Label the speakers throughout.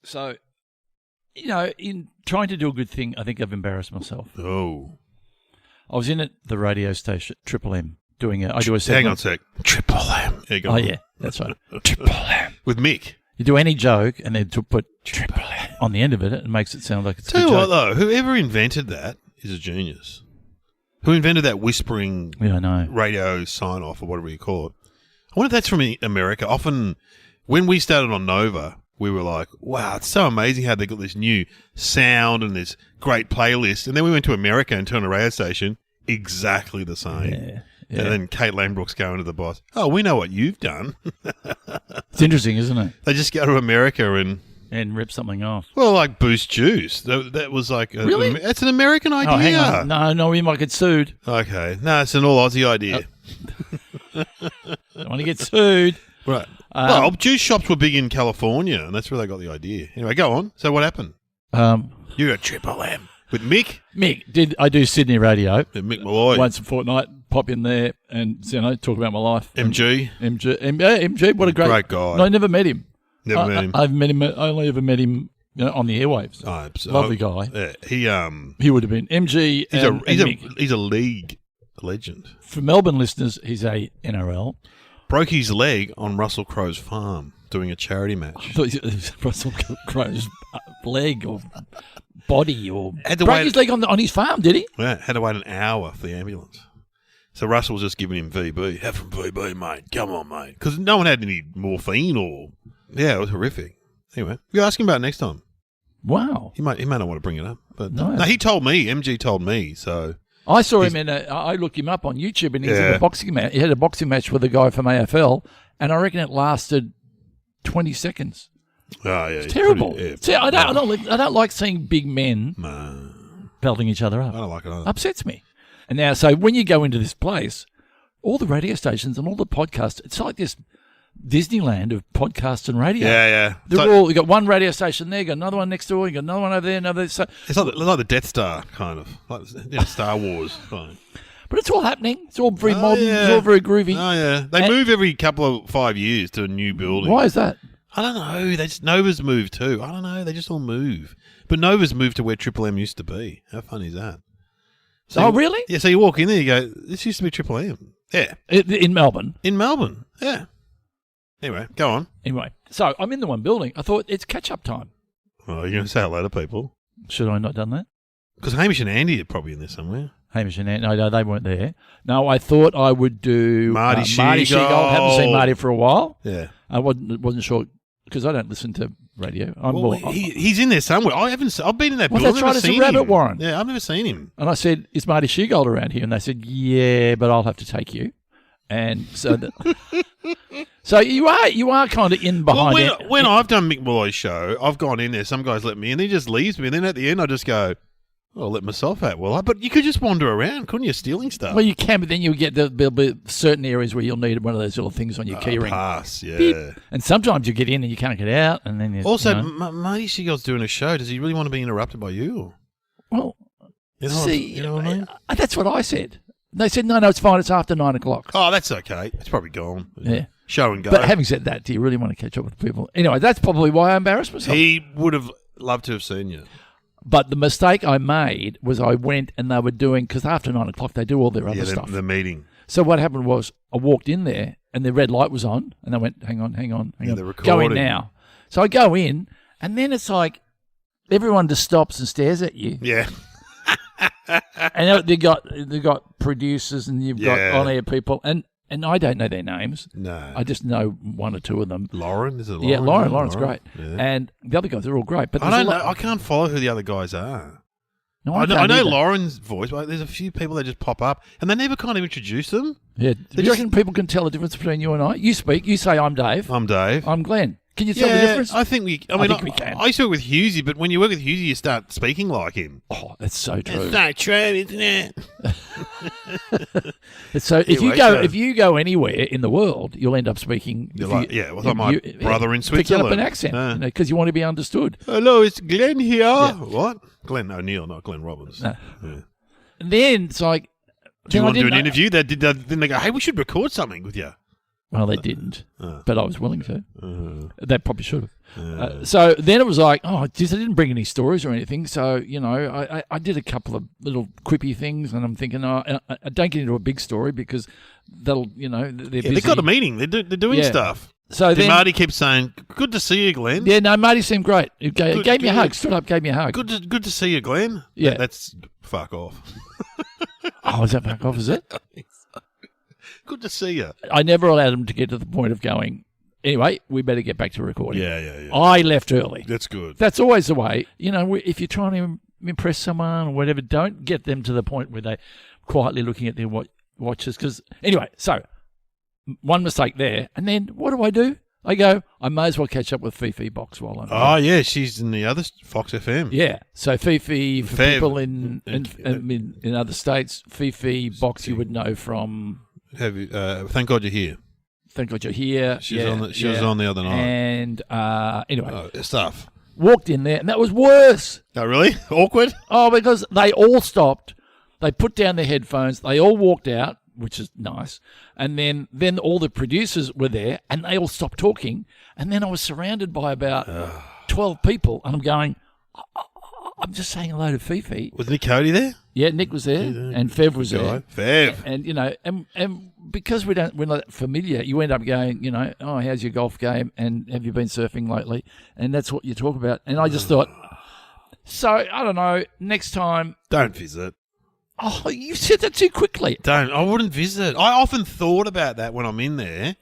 Speaker 1: So, in trying to do a good thing, I think I've embarrassed myself.
Speaker 2: Oh.
Speaker 1: I was in at the radio station, Triple M, doing I do a segment.
Speaker 2: Hang on a sec. Triple M.
Speaker 1: Oh, yeah, that's right. Triple M.
Speaker 2: With Mick.
Speaker 1: You do any joke and then to put Triple M on the end of it, it makes it sound like it's a
Speaker 2: Tell
Speaker 1: good
Speaker 2: you what,
Speaker 1: joke.
Speaker 2: though, whoever invented that is a genius. Who invented that whispering
Speaker 1: Yeah, I know.
Speaker 2: radio sign-off or whatever you call it. I wonder if that's from America. Often, when we started on Nova, we were like, wow, it's so amazing how they got this new sound and this great playlist. And then we went to America and turned a radio station, exactly the same.
Speaker 1: Yeah.
Speaker 2: And then Kate Langbrook's going to the boss, oh, we know what you've done.
Speaker 1: It's interesting, isn't it?
Speaker 2: They just go to America
Speaker 1: and rip something off.
Speaker 2: Well, like Boost Juice. That was like...
Speaker 1: Really?
Speaker 2: That's an American idea.
Speaker 1: Oh, hang on. No, we might get sued.
Speaker 2: Okay. No, it's an all Aussie idea.
Speaker 1: Don't want to get sued.
Speaker 2: Right. Well, juice shops were big in California, and that's where they got the idea. Anyway, go on. So what happened? You got Triple M. With Mick?
Speaker 1: I do Sydney radio.
Speaker 2: Yeah, Mick Malloy.
Speaker 1: Once a fortnight, pop in there and talk about my life.
Speaker 2: MG,
Speaker 1: what a great
Speaker 2: guy.
Speaker 1: No, I never met him.
Speaker 2: Never met him.
Speaker 1: I've met him. I only ever met him on the airwaves.
Speaker 2: Oh,
Speaker 1: lovely guy.
Speaker 2: Yeah,
Speaker 1: he would have been MG.
Speaker 2: He's a league legend.
Speaker 1: For Melbourne listeners, he's a NRL.
Speaker 2: Broke his leg on Russell Crowe's farm doing a charity match.
Speaker 1: I thought it was Russell Crowe's leg or body or broke his leg on his farm, did he?
Speaker 2: Yeah, had to wait an hour for the ambulance. So Russell was just giving him VB. Have some VB, mate. Come on, mate. Because no one had any morphine or... Yeah, it was horrific. Anyway, you ask him about it next time.
Speaker 1: Wow.
Speaker 2: He may not want to bring it up. But
Speaker 1: no,
Speaker 2: he told me. MG told me, so...
Speaker 1: I saw him I looked him up on YouTube and he's in a boxing match. He had a boxing match with a guy from AFL and I reckon it lasted 20 seconds.
Speaker 2: Oh, yeah.
Speaker 1: It's terrible. See, I don't like seeing big men
Speaker 2: No.
Speaker 1: belting each other up.
Speaker 2: I don't like it either.
Speaker 1: Upsets me. And now, so when you go into this place, all the radio stations and all the podcasts, it's like this Disneyland of podcasts and radio.
Speaker 2: Yeah.
Speaker 1: You got one radio station there, you got another one next door, you got another one over there, another. So
Speaker 2: it's like the Death Star, kind of. Like Star Wars. Kind.
Speaker 1: But it's all happening. It's all very modern. Yeah. It's all very groovy.
Speaker 2: Oh, yeah. They move every couple of 5 years to a new building.
Speaker 1: Why is that?
Speaker 2: I don't know. Nova's moved too. I don't know. They just all move. But Nova's moved to where Triple M used to be. How funny is that? So
Speaker 1: really?
Speaker 2: Yeah, so you walk in there, you go, this used to be Triple M. Yeah.
Speaker 1: In Melbourne?
Speaker 2: In Melbourne, yeah. Anyway, go on.
Speaker 1: Anyway, so I'm in the one building. I thought it's catch-up time.
Speaker 2: Oh, you're going to say hello to people?
Speaker 1: Should I not done that?
Speaker 2: Because Hamish and Andy are probably in there somewhere.
Speaker 1: Hamish and Andy, no, they weren't there. No, I thought I would do
Speaker 2: Marty
Speaker 1: Sheagold. Haven't seen Marty for a while.
Speaker 2: Yeah.
Speaker 1: I wasn't sure, because I don't listen to radio.
Speaker 2: He's in there somewhere. I've been in that building.
Speaker 1: That's right, it's a rabbit warren.
Speaker 2: Yeah, I've never seen him.
Speaker 1: And I said, is Marty Sheagold around here? And they said, yeah, but I'll have to take you. And so, so you are kind of in behind it.
Speaker 2: When I've done Mick Malloy's show, I've gone in there. Some guys let me in. He just leaves me, and then at the end, I just go, "I'll let myself out." Well, but you could just wander around, couldn't you? Stealing stuff.
Speaker 1: Well, you can, but then you'll get there'll be certain areas where you'll need one of those little things on your key ring.
Speaker 2: Pass, yeah.
Speaker 1: Beep. And sometimes you get in and you can't get out, and then
Speaker 2: also Marty Sheagold's doing a show. Does he really want to be interrupted by you?
Speaker 1: Well,
Speaker 2: you know what I mean?
Speaker 1: That's what I said. They said, no, it's fine. It's after 9 o'clock.
Speaker 2: Oh, that's okay. It's probably gone.
Speaker 1: Yeah.
Speaker 2: Show and go.
Speaker 1: But having said that, do you really want to catch up with people? Anyway, that's probably why I embarrassed myself.
Speaker 2: He would have loved to have seen you.
Speaker 1: But the mistake I made was I went and they were doing, because after 9 o'clock, they do all their other stuff.
Speaker 2: The meeting.
Speaker 1: So what happened was I walked in there and the red light was on and they went, hang on.
Speaker 2: They're recording.
Speaker 1: Go in now. So I go in and then it's like everyone just stops and stares at you.
Speaker 2: Yeah.
Speaker 1: And they got producers and you've got on-air people and I don't know their names.
Speaker 2: No.
Speaker 1: I just know one or two of them.
Speaker 2: Lauren? Is it Lauren?
Speaker 1: Yeah, Lauren's great.
Speaker 2: Yeah.
Speaker 1: And the other guys are all great. But
Speaker 2: I don't know. I can't follow who the other guys are.
Speaker 1: No,
Speaker 2: I know Lauren's voice, but there's a few people that just pop up and they never kind of introduce them.
Speaker 1: Yeah. Do you reckon people can tell the difference between you and I? You speak. You say, I'm Dave.
Speaker 2: I'm Dave.
Speaker 1: I'm Glenn. Can you tell the difference?
Speaker 2: I think we can. I used to work with Hughesy, but when you work with Hughesy, you start speaking like him.
Speaker 1: Oh, that's so true.
Speaker 2: It's so true, isn't it?
Speaker 1: So if you go anywhere in the world, you'll end up speaking.
Speaker 2: Like my brother in Switzerland.
Speaker 1: Pick up an accent because you want to be understood.
Speaker 2: Hello, it's Glenn here. Yeah. What? Glenn O'Neill, not Glenn Robbins.
Speaker 1: No. Yeah. And then it's like,
Speaker 2: do you want to do an interview? Then they go, hey, we should record something with you.
Speaker 1: Well, they didn't, but I was willing to. They probably should have.
Speaker 2: Uh,
Speaker 1: So then it was like, oh, geez, I didn't bring any stories or anything. So, you know, I did a couple of little quippy things, and I'm thinking, I don't get into a big story because that'll, you know, they're busy.
Speaker 2: they've got a meeting. They're doing stuff.
Speaker 1: So then
Speaker 2: Marty keeps saying, "Good to see you, Glenn."
Speaker 1: Yeah, no, Marty seemed great. He gave me a hug, stood up, gave me a hug.
Speaker 2: Good to see you, Glenn.
Speaker 1: Yeah.
Speaker 2: That's fuck off.
Speaker 1: Oh, is that back off, is it?
Speaker 2: Good to see you.
Speaker 1: I never allowed him to get to the point of going, anyway, we better get back to recording.
Speaker 2: Yeah.
Speaker 1: I left early.
Speaker 2: That's good.
Speaker 1: That's always the way. You know, if you're trying to impress someone or whatever, don't get them to the point where they're quietly looking at their watches. Because, anyway, so one mistake there. And then what do? I go, I may as well catch up with Fifi Box while I'm
Speaker 2: Oh, yeah, she's in the other Fox FM.
Speaker 1: Yeah, so Fifi, for
Speaker 2: Fev.
Speaker 1: people in other states, Fifi Box you would know from...
Speaker 2: Have you, thank God you're here.
Speaker 1: Thank God you're here.
Speaker 2: She was on the other night.
Speaker 1: And anyway,
Speaker 2: Stuff.
Speaker 1: walked in there, and that was worse.
Speaker 2: Oh, really? Awkward?
Speaker 1: Oh, because they all stopped. They put down their headphones. They all walked out, which is nice. And then all the producers were there, and they all stopped talking. And then I was surrounded by about 12 people, and I'm going, I'm just saying hello to Fifi.
Speaker 2: Was Nick Cody there?
Speaker 1: Yeah, Nick was there, and Fev was there.
Speaker 2: Fev.
Speaker 1: And, you know, and because we're not familiar, you end up going, you know, oh, how's your golf game? And have you been surfing lately? And that's what you talk about. And I just thought, so, I don't know, next time.
Speaker 2: Don't visit.
Speaker 1: Oh, you said that too quickly.
Speaker 2: I wouldn't visit. I often thought about that when I'm in there.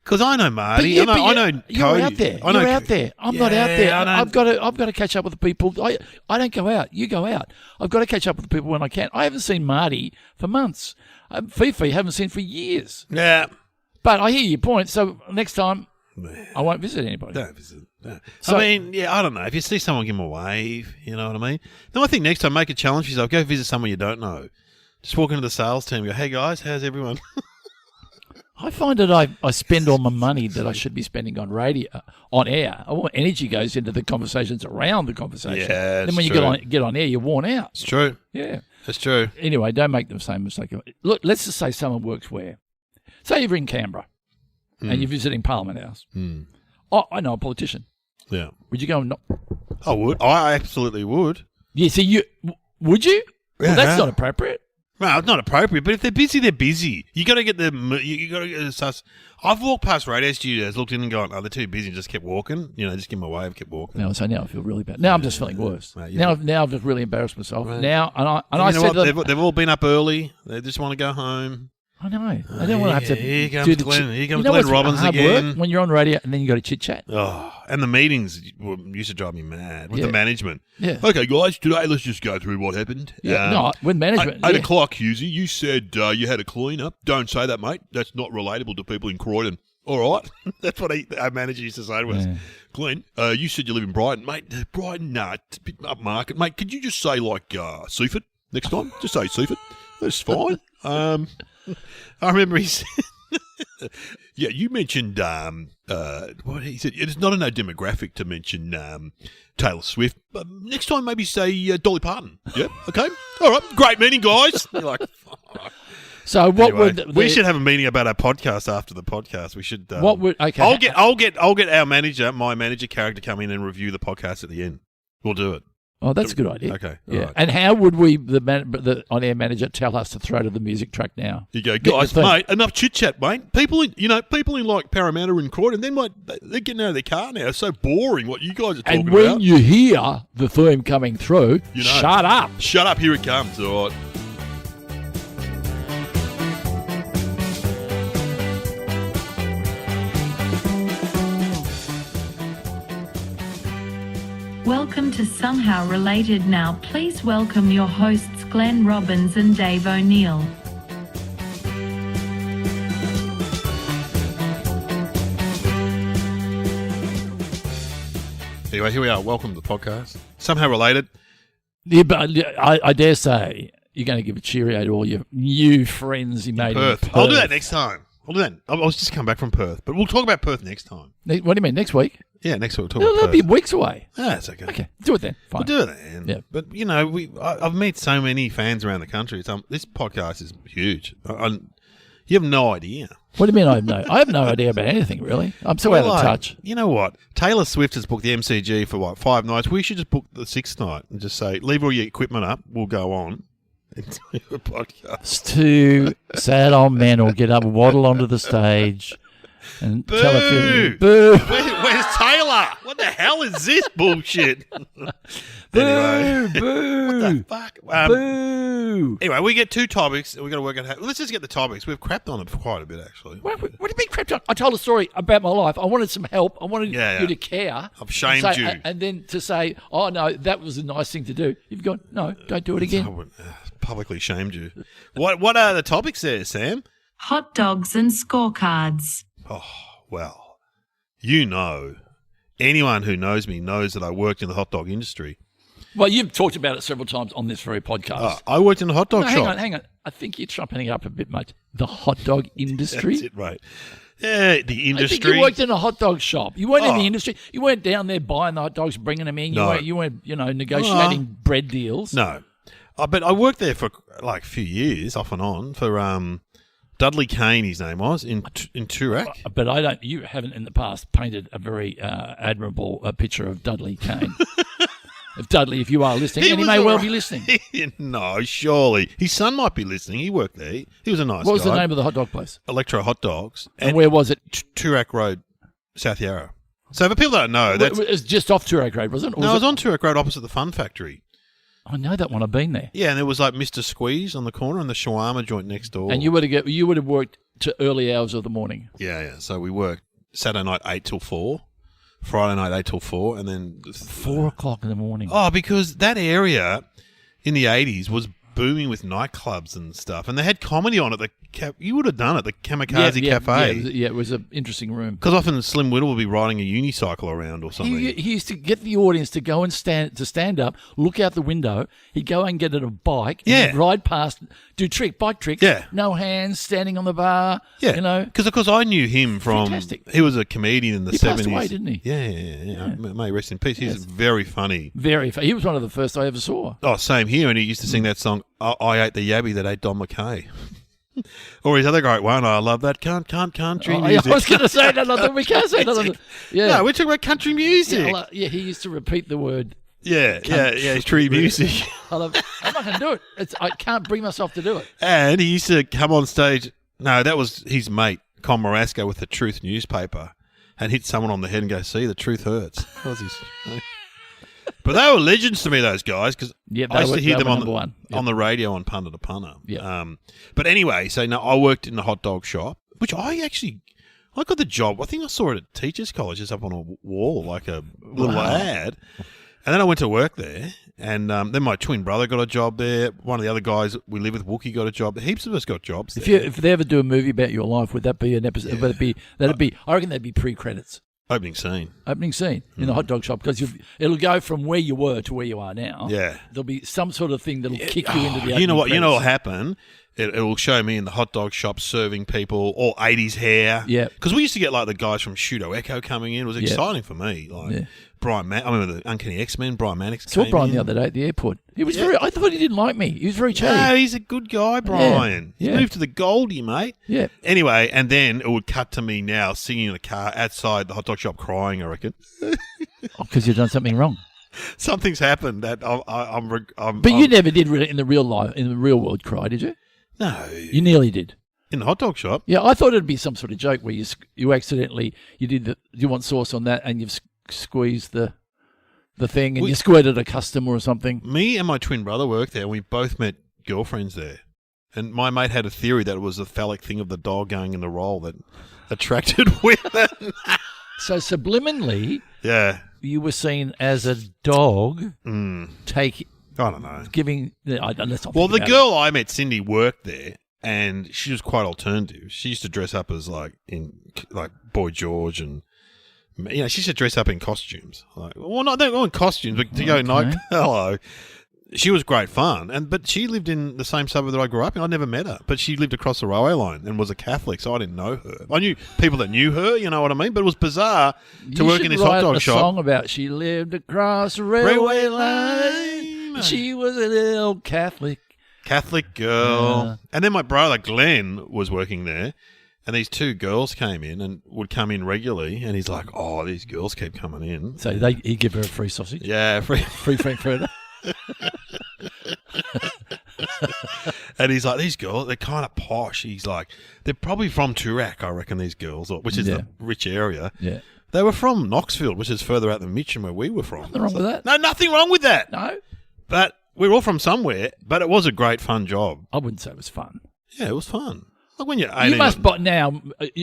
Speaker 2: Because I know Marty. I know Cody.
Speaker 1: You're out there. You're out there. I'm not out there. I've got to catch up with the people. I don't go out. You go out. I've got to catch up with the people when I can. I haven't seen Marty for months. Fifi haven't seen for years.
Speaker 2: Yeah.
Speaker 1: But I hear your point. So next time, I won't visit anybody.
Speaker 2: Don't visit. No. So, I mean, I don't know. If you see someone, give them a wave. You know what I mean? No, I think next time, make a challenge for yourself. Go visit someone you don't know. Just walk into the sales team and go, hey, guys, how's everyone?
Speaker 1: I find that I spend all my money that I should be spending on radio, on air. All energy goes into the conversations around the conversation.
Speaker 2: Yeah,
Speaker 1: then when you get on air, you're worn out.
Speaker 2: It's true.
Speaker 1: Yeah.
Speaker 2: That's true.
Speaker 1: Anyway, don't make the same mistake. Look, let's just say someone works where. Say you're in Canberra and you're visiting Parliament House. Oh, I know a politician.
Speaker 2: Yeah.
Speaker 1: Would you go and knock?
Speaker 2: I would. I absolutely would.
Speaker 1: Yeah, so would you?
Speaker 2: Yeah.
Speaker 1: Well, that's not appropriate.
Speaker 2: No, it's not appropriate, but if they're busy, they're busy. You got to get you got to get the sus. I've walked past radio studios, looked in and gone, oh, they're too busy, and just kept walking. You know, just give them a wave, kept walking.
Speaker 1: No, so now I feel really bad. Now I'm just feeling worse.
Speaker 2: Mate,
Speaker 1: now I've just really embarrassed myself.
Speaker 2: Right.
Speaker 1: Now, and
Speaker 2: I
Speaker 1: said
Speaker 2: to them, they've all been up early. They just want to go home.
Speaker 1: I know. I don't want to have to
Speaker 2: Here comes
Speaker 1: do the
Speaker 2: Glenn. Here comes
Speaker 1: you know
Speaker 2: Glenn
Speaker 1: what's
Speaker 2: Robbins
Speaker 1: hard
Speaker 2: again.
Speaker 1: work when you're on radio and then you got to chit chat.
Speaker 2: Oh, and the meetings used to drive me mad with
Speaker 1: Yeah.
Speaker 2: the management.
Speaker 1: Yeah.
Speaker 2: Okay, guys, today let's just go through what happened.
Speaker 1: Yeah, no, with management.
Speaker 2: 8
Speaker 1: yeah.
Speaker 2: o'clock, Husey, you said you had a clean up. Don't say that, mate. That's not relatable to people in Croydon. All right. That's what our manager used to say to us.
Speaker 1: Yeah.
Speaker 2: Glenn, you said you live in Brighton. Mate, Brighton, it's a bit upmarket. Mate, could you just say, like, Seaford next time? Just say Seaford. That's fine. I remember he said... Yeah, you mentioned what he said. It's not a no demographic to mention Taylor Swift. But next time, maybe say Dolly Parton. Yeah, okay, all right. Great meeting, guys. You're like, fuck.
Speaker 1: So what
Speaker 2: Anyway, we should have a meeting about our podcast after the podcast. We should.
Speaker 1: What would okay?
Speaker 2: I'll get our manager, my manager character, come in and review the podcast at the end. We'll do it.
Speaker 1: Oh, that's a good idea.
Speaker 2: Okay.
Speaker 1: Yeah.
Speaker 2: Right.
Speaker 1: And how would we, the on-air manager, tell us to throw to the music track now?
Speaker 2: You go, guys, mate. Enough chit chat, mate. People in like Parramatta and Croydon, they're getting out of their car now. It's so boring what you guys are talking
Speaker 1: And when
Speaker 2: about.
Speaker 1: you hear the theme coming through,
Speaker 2: You know.
Speaker 1: shut up.
Speaker 2: Shut up! Here it comes. All right.
Speaker 3: Welcome to Somehow Related Now. Please welcome your hosts Glenn Robbins and Dave O'Neill.
Speaker 2: Anyway, here we are. Welcome to the podcast. Somehow related.
Speaker 1: Yeah, but I dare say you're going to give a cheerio to all your new friends you made
Speaker 2: Perth.
Speaker 1: in Perth.
Speaker 2: I'll do that next time. I'll do that. I was just come back from Perth, but we'll talk about Perth next time.
Speaker 1: What do you mean, next week?
Speaker 2: Yeah, next week we'll talk
Speaker 1: It'll
Speaker 2: about
Speaker 1: be
Speaker 2: Perth.
Speaker 1: weeks away.
Speaker 2: That's okay.
Speaker 1: Okay, do it then. Fine.
Speaker 2: We'll do it then.
Speaker 1: Yeah.
Speaker 2: But, I've met so many fans around the country. This podcast is huge. You have no idea.
Speaker 1: What do you mean I have no idea about anything, really. I'm so out of touch.
Speaker 2: You know what? Taylor Swift has booked the MCG for, 5 nights. We should just book the 6th night and just say, leave all your equipment up. We'll go on and do a podcast.
Speaker 1: Two sad old men will get up, waddle onto the stage and tell a few... Boo!
Speaker 2: Where's Taylor? What the hell is this bullshit? Anyway.
Speaker 1: Boo!
Speaker 2: What the fuck?
Speaker 1: Boo!
Speaker 2: Anyway, we get 2 topics, and we've got to work out how... Let's just get the topics. We've crapped on it for quite a bit, actually.
Speaker 1: What do you mean crapped on? I told a story about my life. I wanted some help. I wanted you to care.
Speaker 2: I've shamed you.
Speaker 1: And then to say, oh, no, that was a nice thing to do. You've gone, no, don't do it again.
Speaker 2: Publicly shamed you. What are the topics there, Sam?
Speaker 3: Hot dogs and scorecards.
Speaker 2: Oh, well, anyone who knows me knows that I worked in the hot dog industry.
Speaker 1: Well, you've talked about it several times on this very podcast.
Speaker 2: I worked in a hot dog shop.
Speaker 1: Hang on. I think you're trumpeting up a bit much. The hot dog industry?
Speaker 2: That's it, right. Yeah, the industry.
Speaker 1: I think you worked in a hot dog shop. You weren't in the industry. You weren't down there buying the hot dogs, bringing them in. You weren't negotiating bread deals.
Speaker 2: No. But I worked there for like a few years, off and on, for Dudley Kane, his name was, in Toorak.
Speaker 1: But you haven't in the past painted a very admirable picture of Dudley Kane. Of Dudley, if you are listening, and he may well be listening.
Speaker 2: No, surely. His son might be listening. He worked there. He was a nice guy.
Speaker 1: What was the name of the hot dog place?
Speaker 2: Electro Hot Dogs.
Speaker 1: And where was it?
Speaker 2: Toorak Road, South Yarra. So for people that don't know...
Speaker 1: It was just off Toorak Road, wasn't it?
Speaker 2: No, it was on Toorak Road opposite the Fun Factory.
Speaker 1: I know that one. I've been there.
Speaker 2: Yeah, and there was like Mr. Squeeze on the corner and the shawarma joint next door.
Speaker 1: And you would have worked to early hours of the morning.
Speaker 2: Yeah. So we worked Saturday night 8 till 4, Friday night 8 till 4, and then
Speaker 1: 4 o'clock in the morning.
Speaker 2: Oh, because that area in the 80s was booming with nightclubs and stuff, and they had comedy on it. You would have done it, the Kamikaze Cafe.
Speaker 1: Yeah, it was an interesting room.
Speaker 2: Because often Slim Whittle would be riding a unicycle around or something.
Speaker 1: He used to get the audience to go and stand up, look out the window. He'd go and get on a bike, and he'd ride past, do bike tricks.
Speaker 2: Yeah.
Speaker 1: No hands, standing on the bar.
Speaker 2: Yeah.
Speaker 1: You know.
Speaker 2: Because, of course, I knew him from...
Speaker 1: Fantastic.
Speaker 2: He was a comedian in the 70s.
Speaker 1: He passed away, didn't he?
Speaker 2: Yeah. May rest in peace. He's very funny.
Speaker 1: He was one of the first I ever saw.
Speaker 2: Oh, same here. And he used to sing that song, I Ate the Yabby That Ate Don McKay. Or his other great one, I love that country music.
Speaker 1: I was going to say that. We can't say that. Yeah.
Speaker 2: No, we're talking about country music.
Speaker 1: Yeah, he used to repeat the word.
Speaker 2: Yeah, country music.
Speaker 1: I'm not going to do it. I can't bring myself to do it.
Speaker 2: And he used to come on stage. No, that was his mate, Con Marasco, with the Truth newspaper, and hit someone on the head and go, see, the truth hurts. That was his... But they were legends to me, those guys, because I used to hear them on the radio on Punter to Punter. But anyway, so I worked in the hot dog shop, which I got the job. I think I saw it at Teachers College, just up on a wall, like a little ad. And then I went to work there, and then my twin brother got a job there. One of the other guys we live with, Wookie, got a job. Heaps of us got jobs there.
Speaker 1: If they ever do a movie about your life, would that be an episode? Yeah. I reckon that'd be pre-credits.
Speaker 2: Opening scene
Speaker 1: in the hot dog shop, because it'll go from where you were to where you are now.
Speaker 2: Yeah.
Speaker 1: There'll be some sort of thing that'll kick you into the opening
Speaker 2: You know what will
Speaker 1: credits.
Speaker 2: happen? It will show me in the hot dog shop serving people all 80s hair.
Speaker 1: Yeah.
Speaker 2: Because we used to get like the guys from Pseudo Echo coming in. It was exciting for me. Brian I remember the Uncanny X-Men, Brian Mannix.
Speaker 1: Saw Brian the other day at the airport. He was I thought he didn't like me. He was very chatty.
Speaker 2: No, he's a good guy, Brian.
Speaker 1: Yeah.
Speaker 2: He's moved to the Goldie, mate.
Speaker 1: Yeah.
Speaker 2: Anyway, and then it would cut to me now singing in a car outside the hot dog shop crying, I reckon.
Speaker 1: Because you've done something wrong.
Speaker 2: Something's happened that I'm
Speaker 1: But you never did in the real life, in the real world, cry, did you?
Speaker 2: No.
Speaker 1: You nearly did.
Speaker 2: In the hot dog shop?
Speaker 1: Yeah, I thought it'd be some sort of joke where you accidentally, you want sauce on that and you've squeezed the thing and you squirted a customer or something.
Speaker 2: Me and my twin brother worked there and we both met girlfriends there. And my mate had a theory that it was the phallic thing of the dog going in the roll that attracted women.
Speaker 1: So subliminally, you were seen as a dog
Speaker 2: I don't know.
Speaker 1: The
Speaker 2: girl I met, Cindy, worked there, and she was quite alternative. She used to dress up as like Boy George, and she used to dress up in costumes. Not in costumes, but to go night. Hello. She was great fun, but she lived in the same suburb that I grew up in. I never met her, but she lived across the railway line and was a Catholic, so I didn't know her. I knew people that knew her, you know what I mean? But it was bizarre to work in this hot dog shop.
Speaker 1: You should write a song about she lived across the railway line. She was a little Catholic.
Speaker 2: Catholic girl. And then my brother Glenn was working there, and these two girls came in and would come in regularly, and he's like, oh, these girls keep coming in.
Speaker 1: So he'd give her a free sausage?
Speaker 2: Yeah, free
Speaker 1: Frankfurter?
Speaker 2: And he's like, these girls, they're kind of posh. He's like, they're probably from Toorak, I reckon, these girls, which is the rich area.
Speaker 1: Yeah.
Speaker 2: They were from Knoxfield, which is further out than Mitcham, where we were from.
Speaker 1: Nothing wrong with that.
Speaker 2: No, nothing wrong with that.
Speaker 1: No?
Speaker 2: But we're all from somewhere, but it was a great fun job.
Speaker 1: I wouldn't say it was fun.
Speaker 2: Yeah, it was fun. Like when you're 18.
Speaker 1: You must, but now,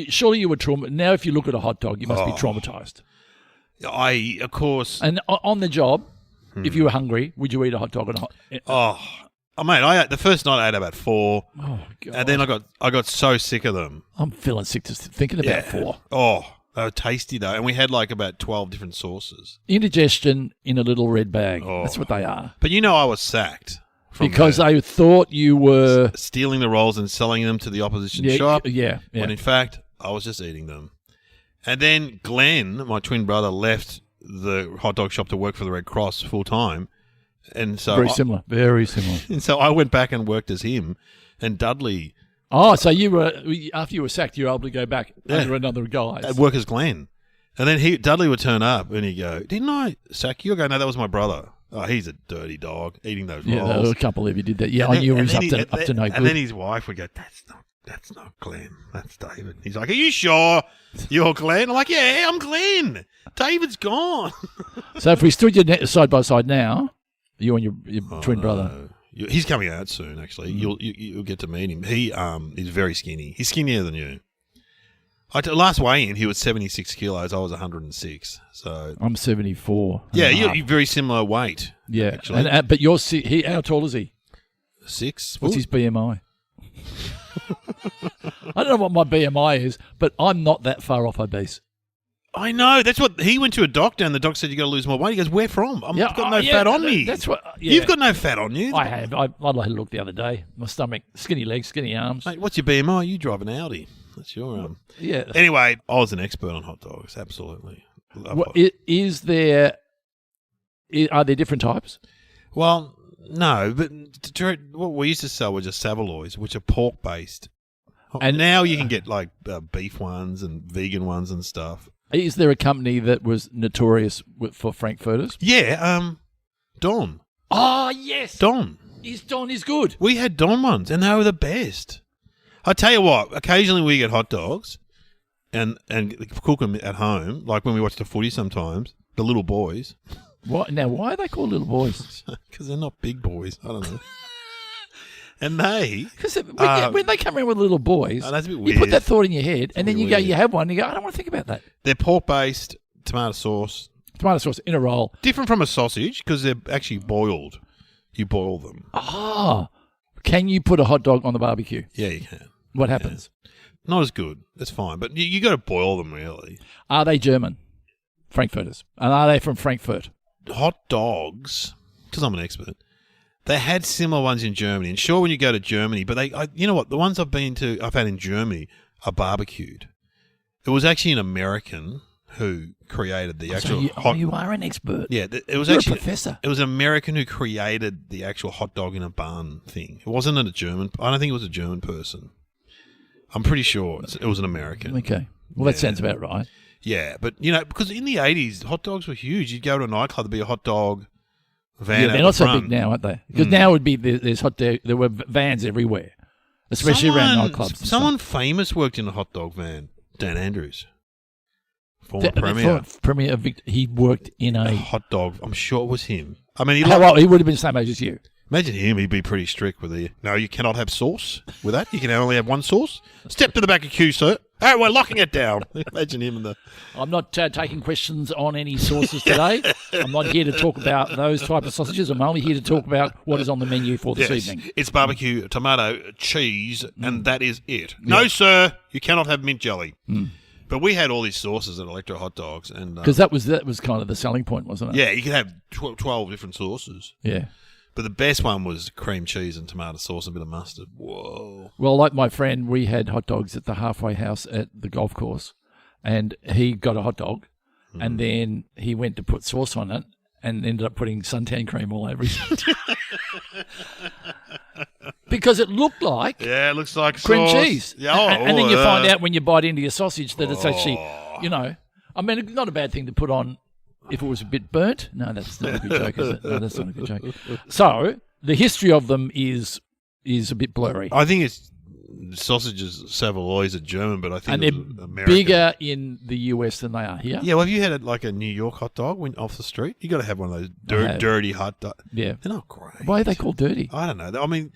Speaker 1: surely you were traumatized. Now if you look at a hot dog, you must be traumatized.
Speaker 2: Of course.
Speaker 1: And on the job, if you were hungry, would you eat a hot dog?
Speaker 2: Mate, the first night I ate about 4.
Speaker 1: Oh, God.
Speaker 2: And then I got so sick of them.
Speaker 1: I'm feeling sick just thinking about 4.
Speaker 2: Oh, they were tasty though. And we had like about 12 different sauces.
Speaker 1: Indigestion in a little red bag.
Speaker 2: Oh.
Speaker 1: That's what they are.
Speaker 2: But I was sacked.
Speaker 1: Because they thought you were...
Speaker 2: stealing the rolls and selling them to the opposition shop.
Speaker 1: Yeah.
Speaker 2: When in fact, I was just eating them. And then Glenn, my twin brother, left the hot dog shop to work for the Red Cross full time. And so
Speaker 1: Very similar.
Speaker 2: And so I went back and worked as him. And Dudley...
Speaker 1: Oh, so you were, after you were sacked, you were able to go back under another guy.
Speaker 2: At work as Glenn. And then Dudley would turn up and he'd go, didn't I sack you? I go, no, that was my brother. Oh, he's a dirty dog eating those rolls.
Speaker 1: Yeah, I can't believe you did that. Yeah, I knew he was up to no good.
Speaker 2: And then his wife would go, that's not Glenn. That's David. He's like, are you sure you're Glenn? I'm like, yeah, I'm Glenn. David's gone.
Speaker 1: So if we stood you side by side now, you and your twin brother.
Speaker 2: He's coming out soon, actually. You'll get to meet him. He is very skinny. He's skinnier than you. Last weigh-in, he was 76 kilos. I was 106. So
Speaker 1: I'm 74.
Speaker 2: Yeah, you're very similar weight.
Speaker 1: Yeah,
Speaker 2: actually.
Speaker 1: But you're how tall is he?
Speaker 2: 6.
Speaker 1: What's his BMI? I don't know what my BMI is, but I'm not that far off obese.
Speaker 2: I know. That's what he went to a doctor, and the doctor said you got to lose more weight. He goes, "Where from? I've got no fat on me."
Speaker 1: That's what
Speaker 2: you've got no fat on you.
Speaker 1: I have. I had a look the other day. My stomach, skinny legs, skinny arms.
Speaker 2: Mate, what's your BMI? You drive an Audi. That's your
Speaker 1: Yeah.
Speaker 2: Anyway, I was an expert on hot dogs. Absolutely.
Speaker 1: Are there different types?
Speaker 2: Well, no, but what we used to sell were just Savaloys, which are pork based, and now you can get like beef ones and vegan ones and stuff.
Speaker 1: Is there a company that was notorious for frankfurters?
Speaker 2: Yeah, Don.
Speaker 1: Oh, yes.
Speaker 2: Don.
Speaker 1: Don is good.
Speaker 2: We had Don ones, and they were the best. I tell you what, occasionally we get hot dogs and cook them at home, like when we watch the footy sometimes, the little boys.
Speaker 1: What? Now, why are they called little boys?
Speaker 2: Because they're not big boys. I don't know. And they...
Speaker 1: Because when they come around with little boys,
Speaker 2: that's a bit weird.
Speaker 1: You put that thought in your head, and then you go, you have one, and you go, I don't want to think about that.
Speaker 2: They're pork-based, tomato sauce.
Speaker 1: Tomato sauce in a roll.
Speaker 2: Different from a sausage, because they're actually boiled. You boil them.
Speaker 1: Ah. Can you put a hot dog on the barbecue?
Speaker 2: Yeah, you can.
Speaker 1: What happens?
Speaker 2: Not as good. That's fine. But you got to boil them, really.
Speaker 1: Are they German? Frankfurters. And are they from Frankfurt?
Speaker 2: Hot dogs, because I'm an expert, they had similar ones in Germany. And sure, when you go to Germany, but you know what? The ones I've had in Germany are barbecued. It was actually an American who created the actual
Speaker 1: you are an expert.
Speaker 2: Yeah, it was
Speaker 1: You're
Speaker 2: actually
Speaker 1: a professor.
Speaker 2: It was an American who created the actual hot dog in a bun thing. It wasn't a German. I don't think it was a German person. I'm pretty sure it was an American.
Speaker 1: Okay. Well, that sounds about right.
Speaker 2: Yeah, but, because in the 80s, hot dogs were huge. You'd go to a nightclub, there'd be a hot dog van.
Speaker 1: Yeah, they're not so big now, aren't they? Because now would be there were vans everywhere, especially around nightclubs.
Speaker 2: Someone famous worked in a hot dog van. Dan Andrews, former premier.
Speaker 1: Premier of he worked in a
Speaker 2: hot dog. I'm sure it was him. I mean,
Speaker 1: he would have been the same age as you.
Speaker 2: Imagine him. He'd be pretty strict with no, you cannot have sauce with that. You can only have one sauce. Step to the back of queue, sir. Oh, we're locking it down. Imagine him in the...
Speaker 1: I'm not taking questions on any sauces today. I'm not here to talk about those type of sausages. I'm only here to talk about what is on the menu for this evening.
Speaker 2: It's barbecue, tomato, cheese, and that is it. Yeah. No, sir, you cannot have mint jelly. But we had all these sauces at Electro Hot Dogs. Because
Speaker 1: that was kind of the selling point, wasn't it?
Speaker 2: Yeah, you could have 12 different sauces.
Speaker 1: Yeah.
Speaker 2: But the best one was cream cheese and tomato sauce and a bit of mustard. Whoa.
Speaker 1: Well, like my friend, we had hot dogs at the halfway house at the golf course, and he got a hot dog, and then he went to put sauce on it, and ended up putting suntan cream all over his because it looked like
Speaker 2: Yeah, it looks like
Speaker 1: cream
Speaker 2: sauce.
Speaker 1: cheese.
Speaker 2: Yeah,
Speaker 1: And then you find out when you bite into your sausage that it's actually, I mean, not a bad thing to put on if it was a bit burnt. No, that's not a good joke, is it? No, that's not a good joke. So the history of them is a bit blurry.
Speaker 2: I think it's sausages. Savoy's are German, but I think
Speaker 1: And
Speaker 2: it's
Speaker 1: they're
Speaker 2: American.
Speaker 1: bigger in the US than they are here.
Speaker 2: Yeah, well, have you had like a New York hot dog when off the street? You got to have one of those
Speaker 1: I have.
Speaker 2: dirty hot dogs.
Speaker 1: Yeah.
Speaker 2: They're not great.
Speaker 1: Why are they called dirty?
Speaker 2: I don't know. I mean,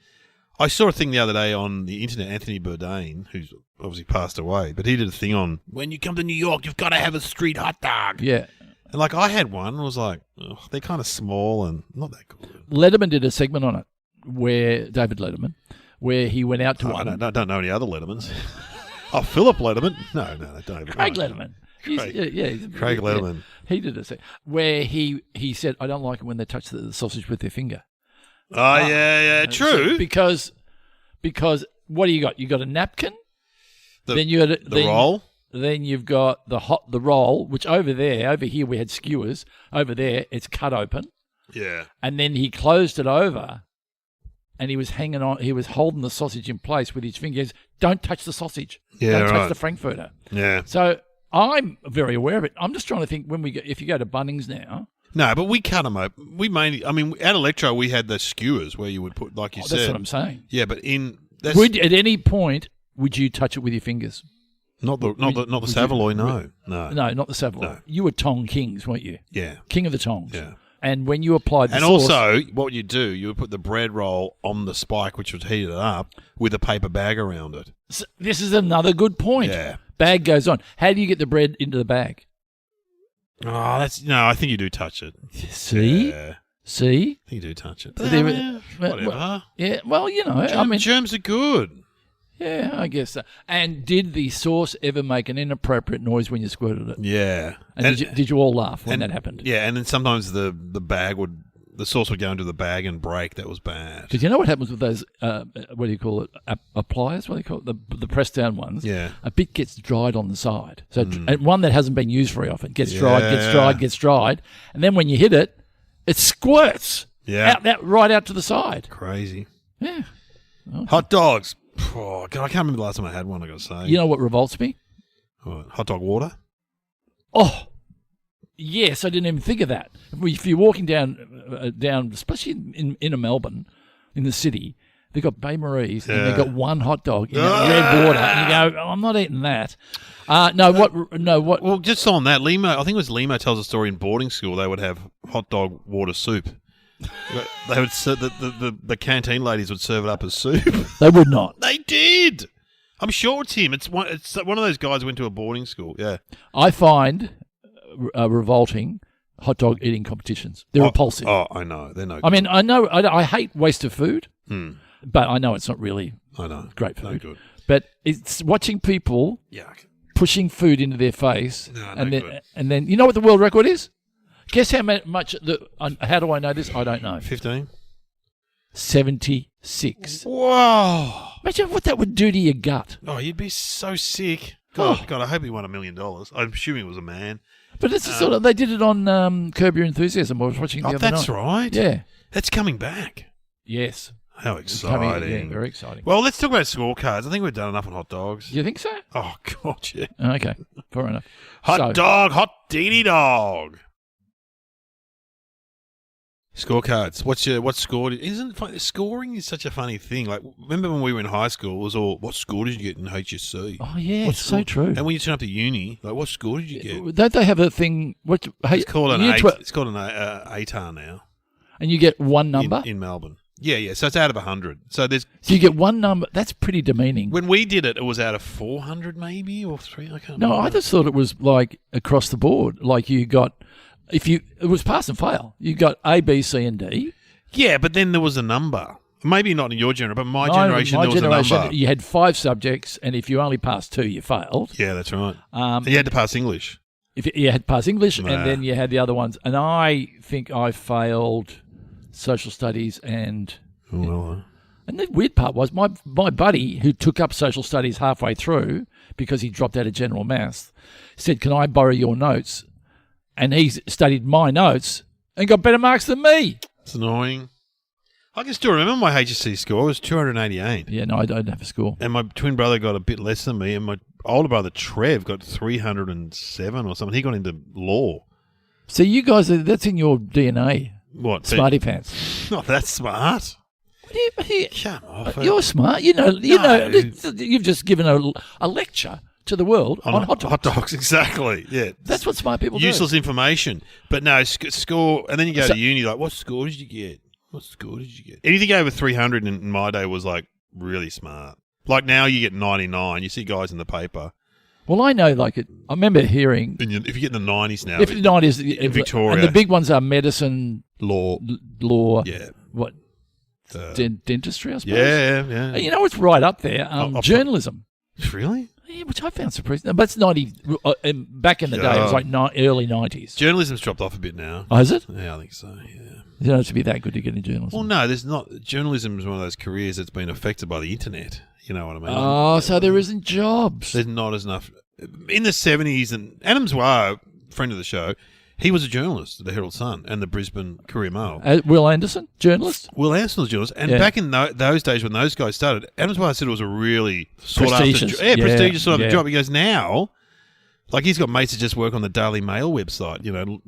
Speaker 2: I saw a thing the other day on the internet. Anthony Bourdain, who's obviously passed away, but he did a thing on when you come to New York, you've got to have a street hot dog.
Speaker 1: Yeah.
Speaker 2: And like I had one, and was like, ugh, they're kind of small and not that good.
Speaker 1: Letterman did a segment on it David Letterman, where he went out to
Speaker 2: I
Speaker 1: one.
Speaker 2: don't know any other Lettermans. Oh, Philip Letterman? No, I don't.
Speaker 1: Craig Letterman.
Speaker 2: Craig.
Speaker 1: He's
Speaker 2: Craig Letterman.
Speaker 1: He did a segment where he said, I don't like it when they touch the sausage with their finger.
Speaker 2: Oh, yeah, true.
Speaker 1: Because what do you got? You got a napkin. Then you got
Speaker 2: the roll.
Speaker 1: Then you've got the roll, which over here we had skewers. Over there, it's cut open.
Speaker 2: Yeah.
Speaker 1: And then he closed it over, and he was hanging on. He was holding the sausage in place with his fingers. Don't touch the sausage.
Speaker 2: Yeah,
Speaker 1: Don't
Speaker 2: right.
Speaker 1: touch the Frankfurter.
Speaker 2: Yeah.
Speaker 1: So I'm very aware of it. I'm just trying to think if you go to Bunnings now.
Speaker 2: No, but we cut them open. We mainly, I mean, at Electro, we had the skewers where you would put, like you said.
Speaker 1: That's what I'm saying.
Speaker 2: Yeah, but at
Speaker 1: Any point would you touch it with your fingers?
Speaker 2: not the Savoy, no.
Speaker 1: No, not the Savoy.
Speaker 2: No.
Speaker 1: You were Tong Kings, weren't you?
Speaker 2: Yeah.
Speaker 1: King of the Tongs.
Speaker 2: Yeah.
Speaker 1: And when you applied the
Speaker 2: And
Speaker 1: sauce...
Speaker 2: also, what you do, you would put the bread roll on the spike, which was heated up, with a paper bag around it.
Speaker 1: This is another good point.
Speaker 2: Yeah.
Speaker 1: Bag goes on. How do you get the bread into the bag?
Speaker 2: Oh, I think you do touch it.
Speaker 1: See?
Speaker 2: Yeah.
Speaker 1: See?
Speaker 2: I think you do touch it.
Speaker 1: So there-
Speaker 2: Whatever.
Speaker 1: Yeah, well, I mean...
Speaker 2: Germs are good.
Speaker 1: Yeah, I guess so. And did the sauce ever make an inappropriate noise when you squirted it?
Speaker 2: Yeah.
Speaker 1: And did you all laugh when that happened?
Speaker 2: Yeah, and then sometimes the sauce would go into the bag and break. That was bad.
Speaker 1: Because you know what happens with those, what do you call it, appliers? What do you call it? The press down ones.
Speaker 2: Yeah.
Speaker 1: A bit gets dried on the side. So and one that hasn't been used very often gets dried. And then when you hit it, it squirts right out to the side.
Speaker 2: Crazy.
Speaker 1: Yeah.
Speaker 2: Hot dogs. Oh, God, I can't remember the last time I had one, I got to say.
Speaker 1: You know what revolts me?
Speaker 2: What, hot dog water?
Speaker 1: Oh, yes, I didn't even think of that. If you're walking down, especially in Melbourne, in the city, they've got Bay Marie's and they've got one hot dog in that red water, and you go, oh, I'm not eating that. What?
Speaker 2: Well, just on that, I think it was Limo tells a story in boarding school. They would have hot dog water soup. They would the canteen ladies would serve it up as soup.
Speaker 1: They would not.
Speaker 2: They did. I'm sure it's him. It's one of those guys who went to a boarding school. Yeah.
Speaker 1: I find revolting hot dog eating competitions. They're repulsive.
Speaker 2: Oh, I know. They're no good.
Speaker 1: I mean, I know I hate waste of food, but I know it's not really great food.
Speaker 2: No good.
Speaker 1: But it's watching people pushing food into their face, and then you know what the world record is? Guess how much? How do I know this? I don't know.
Speaker 2: 15?
Speaker 1: 76.
Speaker 2: Whoa!
Speaker 1: Imagine what that would do to your gut.
Speaker 2: Oh, you'd be so sick.
Speaker 1: Oh.
Speaker 2: God, I hope he won $1 million. I'm assuming it was a man.
Speaker 1: But it's sort of, they did it on Curb Your Enthusiasm. I was watching the other night.
Speaker 2: That's right.
Speaker 1: Yeah.
Speaker 2: That's coming back.
Speaker 1: Yes.
Speaker 2: How exciting.
Speaker 1: Yeah, very exciting.
Speaker 2: Well, let's talk about scorecards. I think we've done enough on hot dogs.
Speaker 1: You think so?
Speaker 2: Oh, God, yeah.
Speaker 1: Okay, fair enough.
Speaker 2: Hot deedy dog. Scorecards. What score? Isn't it funny? Scoring is such a funny thing. Like, remember when we were in high school? It was all, what score did you get in HSC?
Speaker 1: Oh yeah,
Speaker 2: What
Speaker 1: it's
Speaker 2: score?
Speaker 1: so true.
Speaker 2: And when you turn up to uni, like, what score did you get?
Speaker 1: Don't they have a thing?
Speaker 2: It's called an ATAR now
Speaker 1: and you get one number
Speaker 2: in Melbourne. Yeah. So it's out of 100. So
Speaker 1: you get one number. That's pretty demeaning.
Speaker 2: when we did it, it was out of 400 maybe or 3. I can't.
Speaker 1: No,
Speaker 2: remember.
Speaker 1: I just thought it was like across the board. Like you got, it was pass and fail. You got A, B, C, and D.
Speaker 2: Yeah, but then there was a number. Maybe not in your generation, but my generation, there was a number.
Speaker 1: You had 5 subjects, and if you only passed 2, you failed.
Speaker 2: Yeah, that's right. And you had to pass English.
Speaker 1: If you had pass English,
Speaker 2: Nah.
Speaker 1: and then you had the other ones. And I think I failed social studies and the weird part was my buddy who took up social studies halfway through because he dropped out of general maths said, "Can I borrow your notes?" And he studied my notes and got better marks than me.
Speaker 2: It's annoying. I can still remember my HSC score. It was 288.
Speaker 1: Yeah, no, I don't have a score.
Speaker 2: And my twin brother got a bit less than me, and my older brother, Trev, got 307 or something. He got into law.
Speaker 1: So you guys, that's in your DNA.
Speaker 2: What?
Speaker 1: Smarty pants.
Speaker 2: Not that smart.
Speaker 1: What do you,
Speaker 2: Come off.
Speaker 1: you're smart. You know. You've just given a lecture to the world on hot dogs.
Speaker 2: Hot dogs, exactly. Yeah.
Speaker 1: That's what smart people
Speaker 2: Useless
Speaker 1: do.
Speaker 2: information. But no, score, and then you go to uni, like, what score did you get? What score did you get? Anything over 300 in my day was, like, really smart. Like, now you get 99. You see guys in the paper.
Speaker 1: Well, I know, like, I remember hearing...
Speaker 2: And if you get in the 90s now...
Speaker 1: If the 90s...
Speaker 2: In Victoria...
Speaker 1: And the big ones are medicine...
Speaker 2: Law.
Speaker 1: Yeah. What? Dentistry, I suppose?
Speaker 2: Yeah.
Speaker 1: And you know what's right up there? Journalism.
Speaker 2: Really?
Speaker 1: Yeah, which I found surprising. But it's 90... back in the day, it was like early 90s.
Speaker 2: Journalism's dropped off a bit now.
Speaker 1: Oh, is it?
Speaker 2: Yeah, I think so, yeah.
Speaker 1: You don't have to be that good to get into journalism.
Speaker 2: Well, no, there's not. Journalism is one of those careers that's been affected by the internet. You know what I mean?
Speaker 1: Oh, so there isn't jobs.
Speaker 2: There's not as enough. In the 70s, and Adam Zwar, friend of the show, he was a journalist at the Herald Sun and the Brisbane Courier Mail.
Speaker 1: Will Anderson, journalist?
Speaker 2: Will Anderson was a journalist. And back in those days when those guys started, Adam Zwar said it was a really
Speaker 1: prestigious
Speaker 2: sort of job. He goes, now... Like, he's got mates that just work on the Daily Mail website, you know,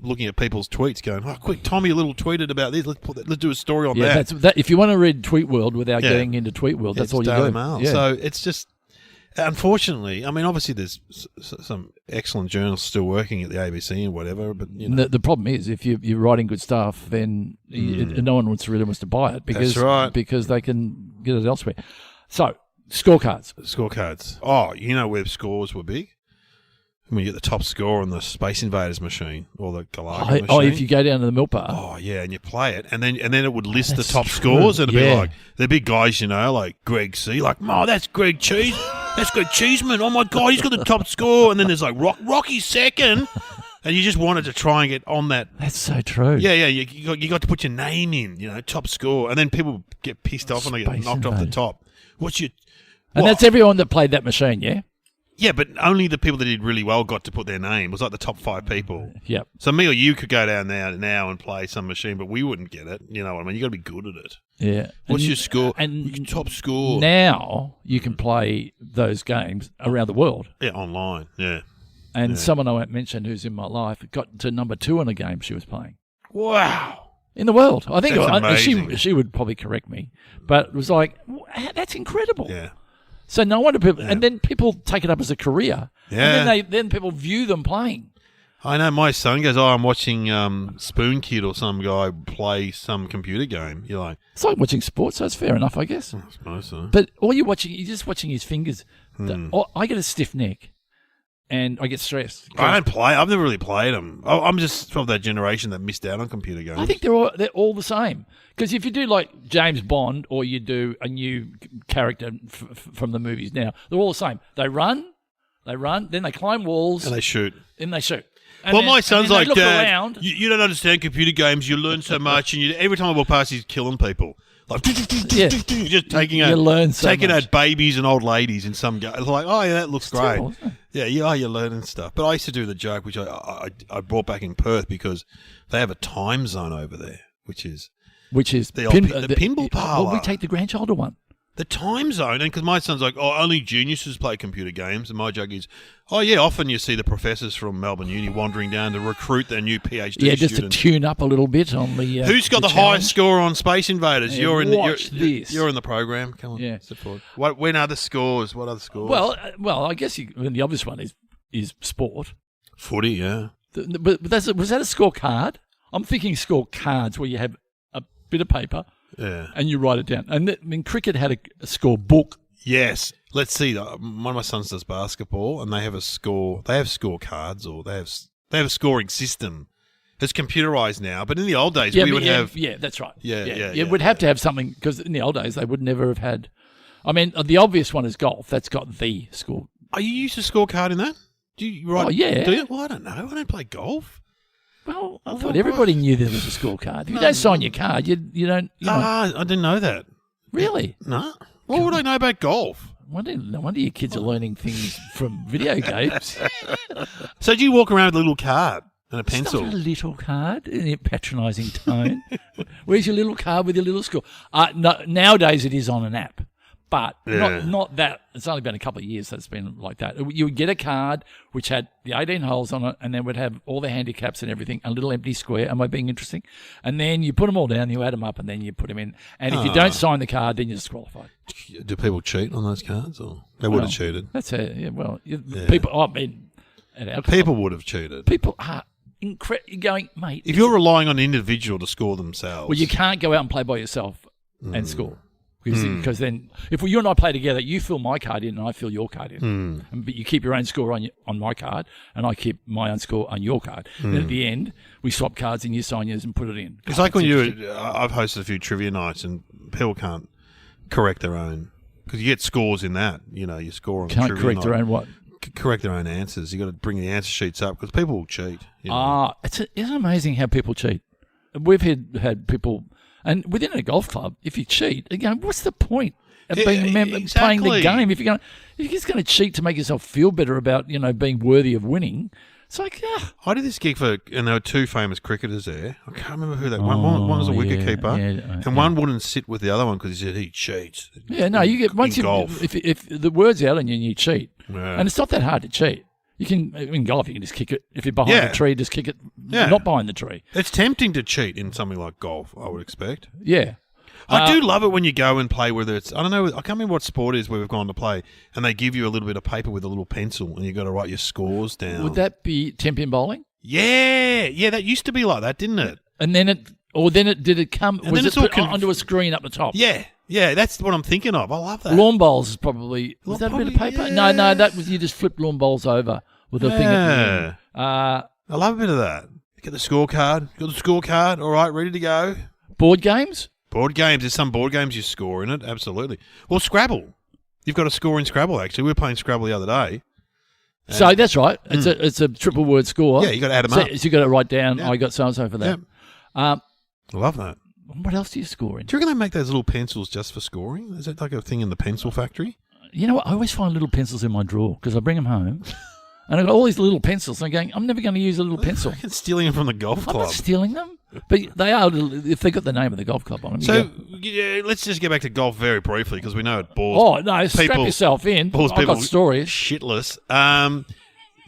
Speaker 2: looking at people's tweets going, oh, quick, Tommy a little tweeted about this. Let's do a story on that.
Speaker 1: That. If you want to read Tweet World without getting into Tweet World, that's all you
Speaker 2: Daily
Speaker 1: do.
Speaker 2: Mail.
Speaker 1: Yeah.
Speaker 2: So it's just, unfortunately, I mean, obviously there's some excellent journalists still working at the ABC and whatever, but, you know.
Speaker 1: The problem is, if you're writing good stuff, then no one really wants to buy it because,
Speaker 2: That's right.
Speaker 1: because they can get it elsewhere. So, scorecards.
Speaker 2: Scorecards. Oh, you know where scores were big? When you get the top score on the Space Invaders machine or the Galaga machine.
Speaker 1: Oh, if you go down to the milk bar.
Speaker 2: Oh, yeah, and you play it, and then it would list the
Speaker 1: That's
Speaker 2: top
Speaker 1: true.
Speaker 2: scores, and it'd be
Speaker 1: Yeah.
Speaker 2: like, they're big guys, you know, like Greg C. Like, oh, that's Greg Cheese. That's Greg Cheeseman. Oh, my God, he's got the top score. And then there's like Rocky second. And you just wanted to try and get on that.
Speaker 1: That's so true.
Speaker 2: Yeah, you got to put your name in, you know, top score. And then people get pissed off and they get
Speaker 1: Space
Speaker 2: knocked off the
Speaker 1: Invaders.
Speaker 2: top. What's your...
Speaker 1: And
Speaker 2: what?
Speaker 1: that's everyone that played that machine, yeah?
Speaker 2: Yeah, but only the people that did really well got to put their name. It was like the top 5 people.
Speaker 1: Yep.
Speaker 2: So me or you could go down there now and play some machine, but we wouldn't get it. You know what I mean? You got to be good at it.
Speaker 1: Yeah.
Speaker 2: What's your score?
Speaker 1: And
Speaker 2: Your top score?
Speaker 1: now you can play those games around the world.
Speaker 2: Yeah, online. Yeah.
Speaker 1: And someone I won't mention who's in my life got to number 2 in a game she was playing.
Speaker 2: Wow.
Speaker 1: In the world. I think
Speaker 2: That's amazing.
Speaker 1: she would probably correct me. But it was like, that's incredible.
Speaker 2: Yeah.
Speaker 1: So no wonder people, and then people take it up as a career.
Speaker 2: Yeah.
Speaker 1: And then people view them playing.
Speaker 2: I know my son goes, I'm watching Spoon Kid or some guy play some computer game. You're like...
Speaker 1: It's like watching sports, so it's fair enough, I guess.
Speaker 2: I suppose so.
Speaker 1: But all you're just watching his fingers. I get a stiff neck and I get stressed.
Speaker 2: I don't play. I've never really played them. I'm just from that generation that missed out on computer games.
Speaker 1: I think they're all the same. Because if you do like James Bond or you do a new character from the movies now, they're all the same. They run, then they climb walls.
Speaker 2: And they shoot.
Speaker 1: Then they shoot. And
Speaker 2: Well,
Speaker 1: then-
Speaker 2: my
Speaker 1: and
Speaker 2: son's
Speaker 1: then they
Speaker 2: like,
Speaker 1: look
Speaker 2: Dad,
Speaker 1: around.
Speaker 2: you don't understand computer games. You learn so much, and every time I walk past, he's killing people. Like, just taking
Speaker 1: You learn so much.
Speaker 2: out babies and old ladies in some game. It's like, oh, yeah, that looks great.
Speaker 1: terrible, isn't it?
Speaker 2: You're learning stuff. But I used to do the joke, which I brought back in Perth because they have a time zone over there, which is the pinball parlour.
Speaker 1: Well, we take the grandchild one.
Speaker 2: the time zone. And because my son's like, oh, only geniuses play computer games. And my joke is, oh, yeah, often you see the professors from Melbourne Uni wandering down to recruit their new PhD
Speaker 1: Yeah, just
Speaker 2: students.
Speaker 1: to tune up a little bit on the
Speaker 2: Who's got the highest score on Space Invaders?
Speaker 1: Yeah,
Speaker 2: You're in
Speaker 1: this.
Speaker 2: You're in the program. Come on,
Speaker 1: Yeah.
Speaker 2: step forward. When are the scores? What are the scores?
Speaker 1: Well, I guess the obvious one is sport.
Speaker 2: Footy, yeah.
Speaker 1: But was that a scorecard? I'm thinking scorecards where you have a bit of paper
Speaker 2: Yeah.
Speaker 1: and you write it down. And cricket had a score book.
Speaker 2: Yes. Let's see. One of my sons does basketball, and they have a score. They have scorecards, or they have a scoring system. It's computerized now, but in the old days we would have.
Speaker 1: Yeah, that's right.
Speaker 2: Yeah.
Speaker 1: You would have to have something because in the old days they would never have had. I mean, the obvious one is golf. That's got the score.
Speaker 2: Are you used to scorecard in that? Do you write?
Speaker 1: Oh, yeah.
Speaker 2: Do you? Well, I don't know. I don't play golf.
Speaker 1: Well, I thought everybody knew there was a scorecard. If you don't sign your card, you don't.
Speaker 2: I didn't know that.
Speaker 1: Really?
Speaker 2: No. What would I know about golf?
Speaker 1: No wonder your kids are learning things from video games.
Speaker 2: So do you walk around with a little card And a
Speaker 1: It's
Speaker 2: pencil.
Speaker 1: not a little card in a patronising tone. Where's your little card with your little score? No, nowadays it is on an app, but not that. It's only been a couple of years that it's been like that. You would get a card which had the 18 holes on it, and then would have all the handicaps and everything, a little empty square. Am I being interesting? And then you put them all down, you add them up, and then you put them in. And if you don't sign the card, then you're disqualified.
Speaker 2: Do people cheat on those cards? Or they would have cheated.
Speaker 1: That's it. Yeah, well, people. I mean, at our
Speaker 2: People would have cheated.
Speaker 1: people are you're going, mate.
Speaker 2: If you're relying on an individual to score themselves.
Speaker 1: Well, you can't go out and play by yourself and score. Because then, if you and I play together, you fill my card in and I fill your card in. But you keep your own score on my card and I keep my own score on your card. Then at the end, we swap cards and you sign yours and put it in.
Speaker 2: It's like when I've hosted a few trivia nights and people can't correct their own. Because you get scores in that. You know, you score on the
Speaker 1: Can't
Speaker 2: trivia
Speaker 1: correct
Speaker 2: night.
Speaker 1: their own what?
Speaker 2: Correct their own answers. You got to bring the answer sheets up because people will cheat. You know?
Speaker 1: Isn't it amazing how people cheat? We've had people, and within a golf club, if you cheat, again, what's the point of playing the game? If you're just going to cheat to make yourself feel better about being worthy of winning, it's like
Speaker 2: I did this gig and there were two famous cricketers there. I can't remember who they were. One was a wicket keeper, and one wouldn't sit with the other one because he said he cheats.
Speaker 1: Yeah, no, you get once
Speaker 2: in golf.
Speaker 1: If the word's out on you and you cheat,
Speaker 2: Yeah.
Speaker 1: and it's not that hard to cheat. You can in golf, you can just kick it. If you're behind the tree, just kick it.
Speaker 2: Yeah.
Speaker 1: Not behind the tree.
Speaker 2: It's tempting to cheat in something like golf, I would expect.
Speaker 1: Yeah.
Speaker 2: I do love it when you go and play, whether it's, I don't know, I can't remember what sport it is where we've gone to play, and they give you a little bit of paper with a little pencil, and you've got to write your scores down.
Speaker 1: Would that be 10-pin bowling?
Speaker 2: Yeah, that used to be like that, didn't it?
Speaker 1: And then did it come?
Speaker 2: And
Speaker 1: was
Speaker 2: then
Speaker 1: it
Speaker 2: it's all
Speaker 1: put onto a screen up the top?
Speaker 2: Yeah, that's what I'm thinking of. I love that.
Speaker 1: Lawn bowls is probably. Was that a bit of paper?
Speaker 2: Yeah.
Speaker 1: No, that was you just flip lawn bowls over with a thing at the end.
Speaker 2: I love a bit of that. Get the scorecard. Got the scorecard. All right, ready to go.
Speaker 1: Board games?
Speaker 2: Board games. There's some board games you score in it. Absolutely. Well, Scrabble. You've got to score in Scrabble, actually. We were playing Scrabble the other day.
Speaker 1: So that's right. It's a triple word score.
Speaker 2: Yeah, you got to add them up.
Speaker 1: So you got to write down, I got so-and-so for that.
Speaker 2: I love that.
Speaker 1: What else do you score in?
Speaker 2: Do you reckon they make those little pencils just for scoring? Is that like a thing in the pencil factory?
Speaker 1: You know what? I always find little pencils in my drawer because I bring them home. And I've got all these little pencils. And I'm going, I'm never going to use a little pencil.
Speaker 2: You're stealing them from the golf
Speaker 1: I'm
Speaker 2: club.
Speaker 1: not stealing them. But they are, if they got the name of the golf club on them.
Speaker 2: So, let's just get back to golf very briefly because we know it bores
Speaker 1: Oh, no, strap yourself in. I've got stories.
Speaker 2: Shitless.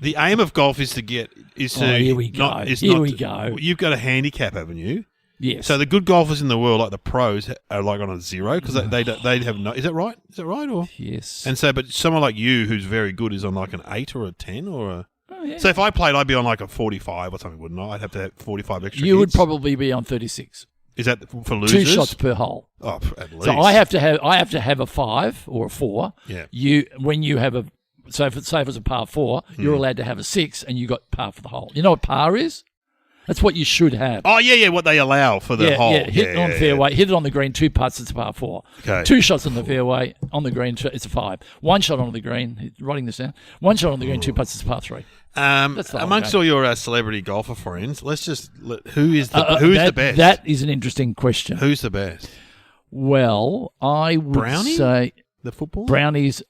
Speaker 2: The aim of golf is to get...
Speaker 1: here we go. Here we go.
Speaker 2: You've got a handicap, haven't you?
Speaker 1: Yes.
Speaker 2: So the good golfers in the world, like the pros, are like on a 0 because they have no... Is that right? Is that right? Or
Speaker 1: Yes.
Speaker 2: And so, but someone like you who's very good is on like an 8 or a 10 or a...
Speaker 1: Oh, yeah.
Speaker 2: So if I played, I'd be on like a 45 or something, wouldn't I? I'd have to have 45 extra
Speaker 1: You would
Speaker 2: hits.
Speaker 1: probably be on 36.
Speaker 2: Is that for losers?
Speaker 1: 2 shots per hole.
Speaker 2: Oh, at least.
Speaker 1: So I have to have a 5 or a 4.
Speaker 2: Yeah.
Speaker 1: When you have a... So if it's a par 4, you're allowed to have a 6 and you got par for the hole. You know what par is? That's what you should have.
Speaker 2: Oh, yeah, what they allow for the hole.
Speaker 1: Yeah, hit it on fairway, hit it on the green, 2 putts, it's a par 4.
Speaker 2: Okay.
Speaker 1: 2 shots on the fairway, on the green, it's a 5. 1 shot on the green, writing this down, 1 shot on the green, 2 putts, it's a par 3.
Speaker 2: Amongst all your celebrity golfer friends, let's just who is the best?
Speaker 1: That is an interesting question.
Speaker 2: Who's the best?
Speaker 1: Well, I would
Speaker 2: Brownie?
Speaker 1: say
Speaker 2: The football?
Speaker 1: Brownie's.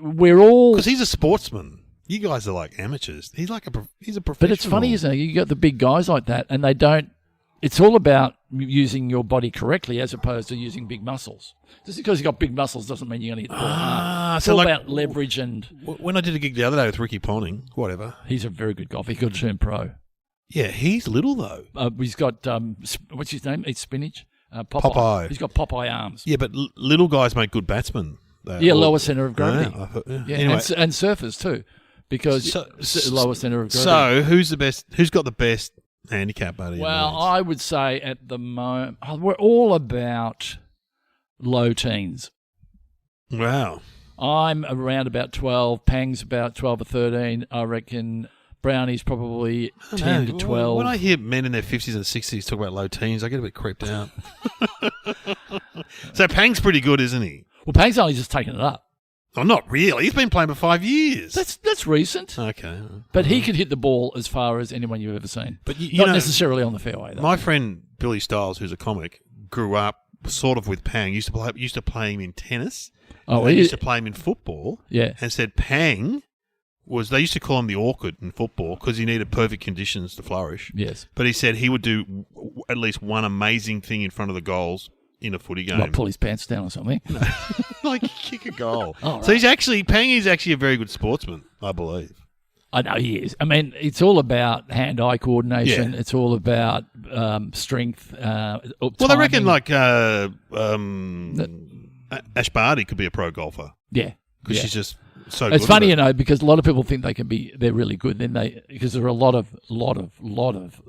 Speaker 1: We're all
Speaker 2: Because he's a sportsman. You guys are like amateurs. He's a professional.
Speaker 1: But it's funny, isn't it? You got the big guys like that, and they don't. It's all about using your body correctly as opposed to using big muscles. Just because you got big muscles doesn't mean you're going to hit the ball hard. It's all about leverage and.
Speaker 2: When I did a gig the other day with Ricky Ponting, whatever.
Speaker 1: He's a very good golfer. He could turn pro.
Speaker 2: Yeah, he's little though.
Speaker 1: He's got what's his name? Eats spinach.
Speaker 2: Popeye.
Speaker 1: He's got Popeye arms.
Speaker 2: Yeah, but little guys make good batsmen.
Speaker 1: Lower centre of gravity.
Speaker 2: Yeah.
Speaker 1: Anyway. and surfers too, because lower centre of gravity.
Speaker 2: So who's the best? Who's got the best handicap, buddy?
Speaker 1: Well, I would say at the moment we're all about low teens.
Speaker 2: Wow.
Speaker 1: I'm around about 12. Pang's about 12 or 13. I reckon Brownie's probably 10 to 12.
Speaker 2: When I hear men in their 50s and 60s talk about low teens, I get a bit creeped out. So Pang's pretty good, isn't he?
Speaker 1: Well, Pang's only just taken it up.
Speaker 2: Oh, not really. He's been playing for 5 years.
Speaker 1: That's recent.
Speaker 2: Okay.
Speaker 1: But he could hit the ball as far as anyone you've ever seen.
Speaker 2: But
Speaker 1: not necessarily on the fairway, though.
Speaker 2: My friend Billy Stiles, who's a comic, grew up sort of with Pang. Used to play him in tennis.
Speaker 1: Oh,
Speaker 2: he used to play him in football.
Speaker 1: Yeah.
Speaker 2: And said Pang was they used to call him the orchid in football because he needed perfect conditions to flourish.
Speaker 1: Yes.
Speaker 2: But he said he would do at least one amazing thing in front of the goals in a footy game.
Speaker 1: Like pull his pants down or something.
Speaker 2: Like kick a goal.
Speaker 1: Oh, right.
Speaker 2: So Pangy's actually a very good sportsman, I believe.
Speaker 1: I know he is. I mean, it's all about hand-eye coordination.
Speaker 2: Yeah.
Speaker 1: It's all about strength.
Speaker 2: Well, I reckon
Speaker 1: timing.
Speaker 2: Ash Barty could be a pro golfer
Speaker 1: Yeah.
Speaker 2: because
Speaker 1: Yeah.
Speaker 2: she's just so good.
Speaker 1: It's funny,
Speaker 2: at it.
Speaker 1: you know, because a lot of people think they're really good. Because there are a lot of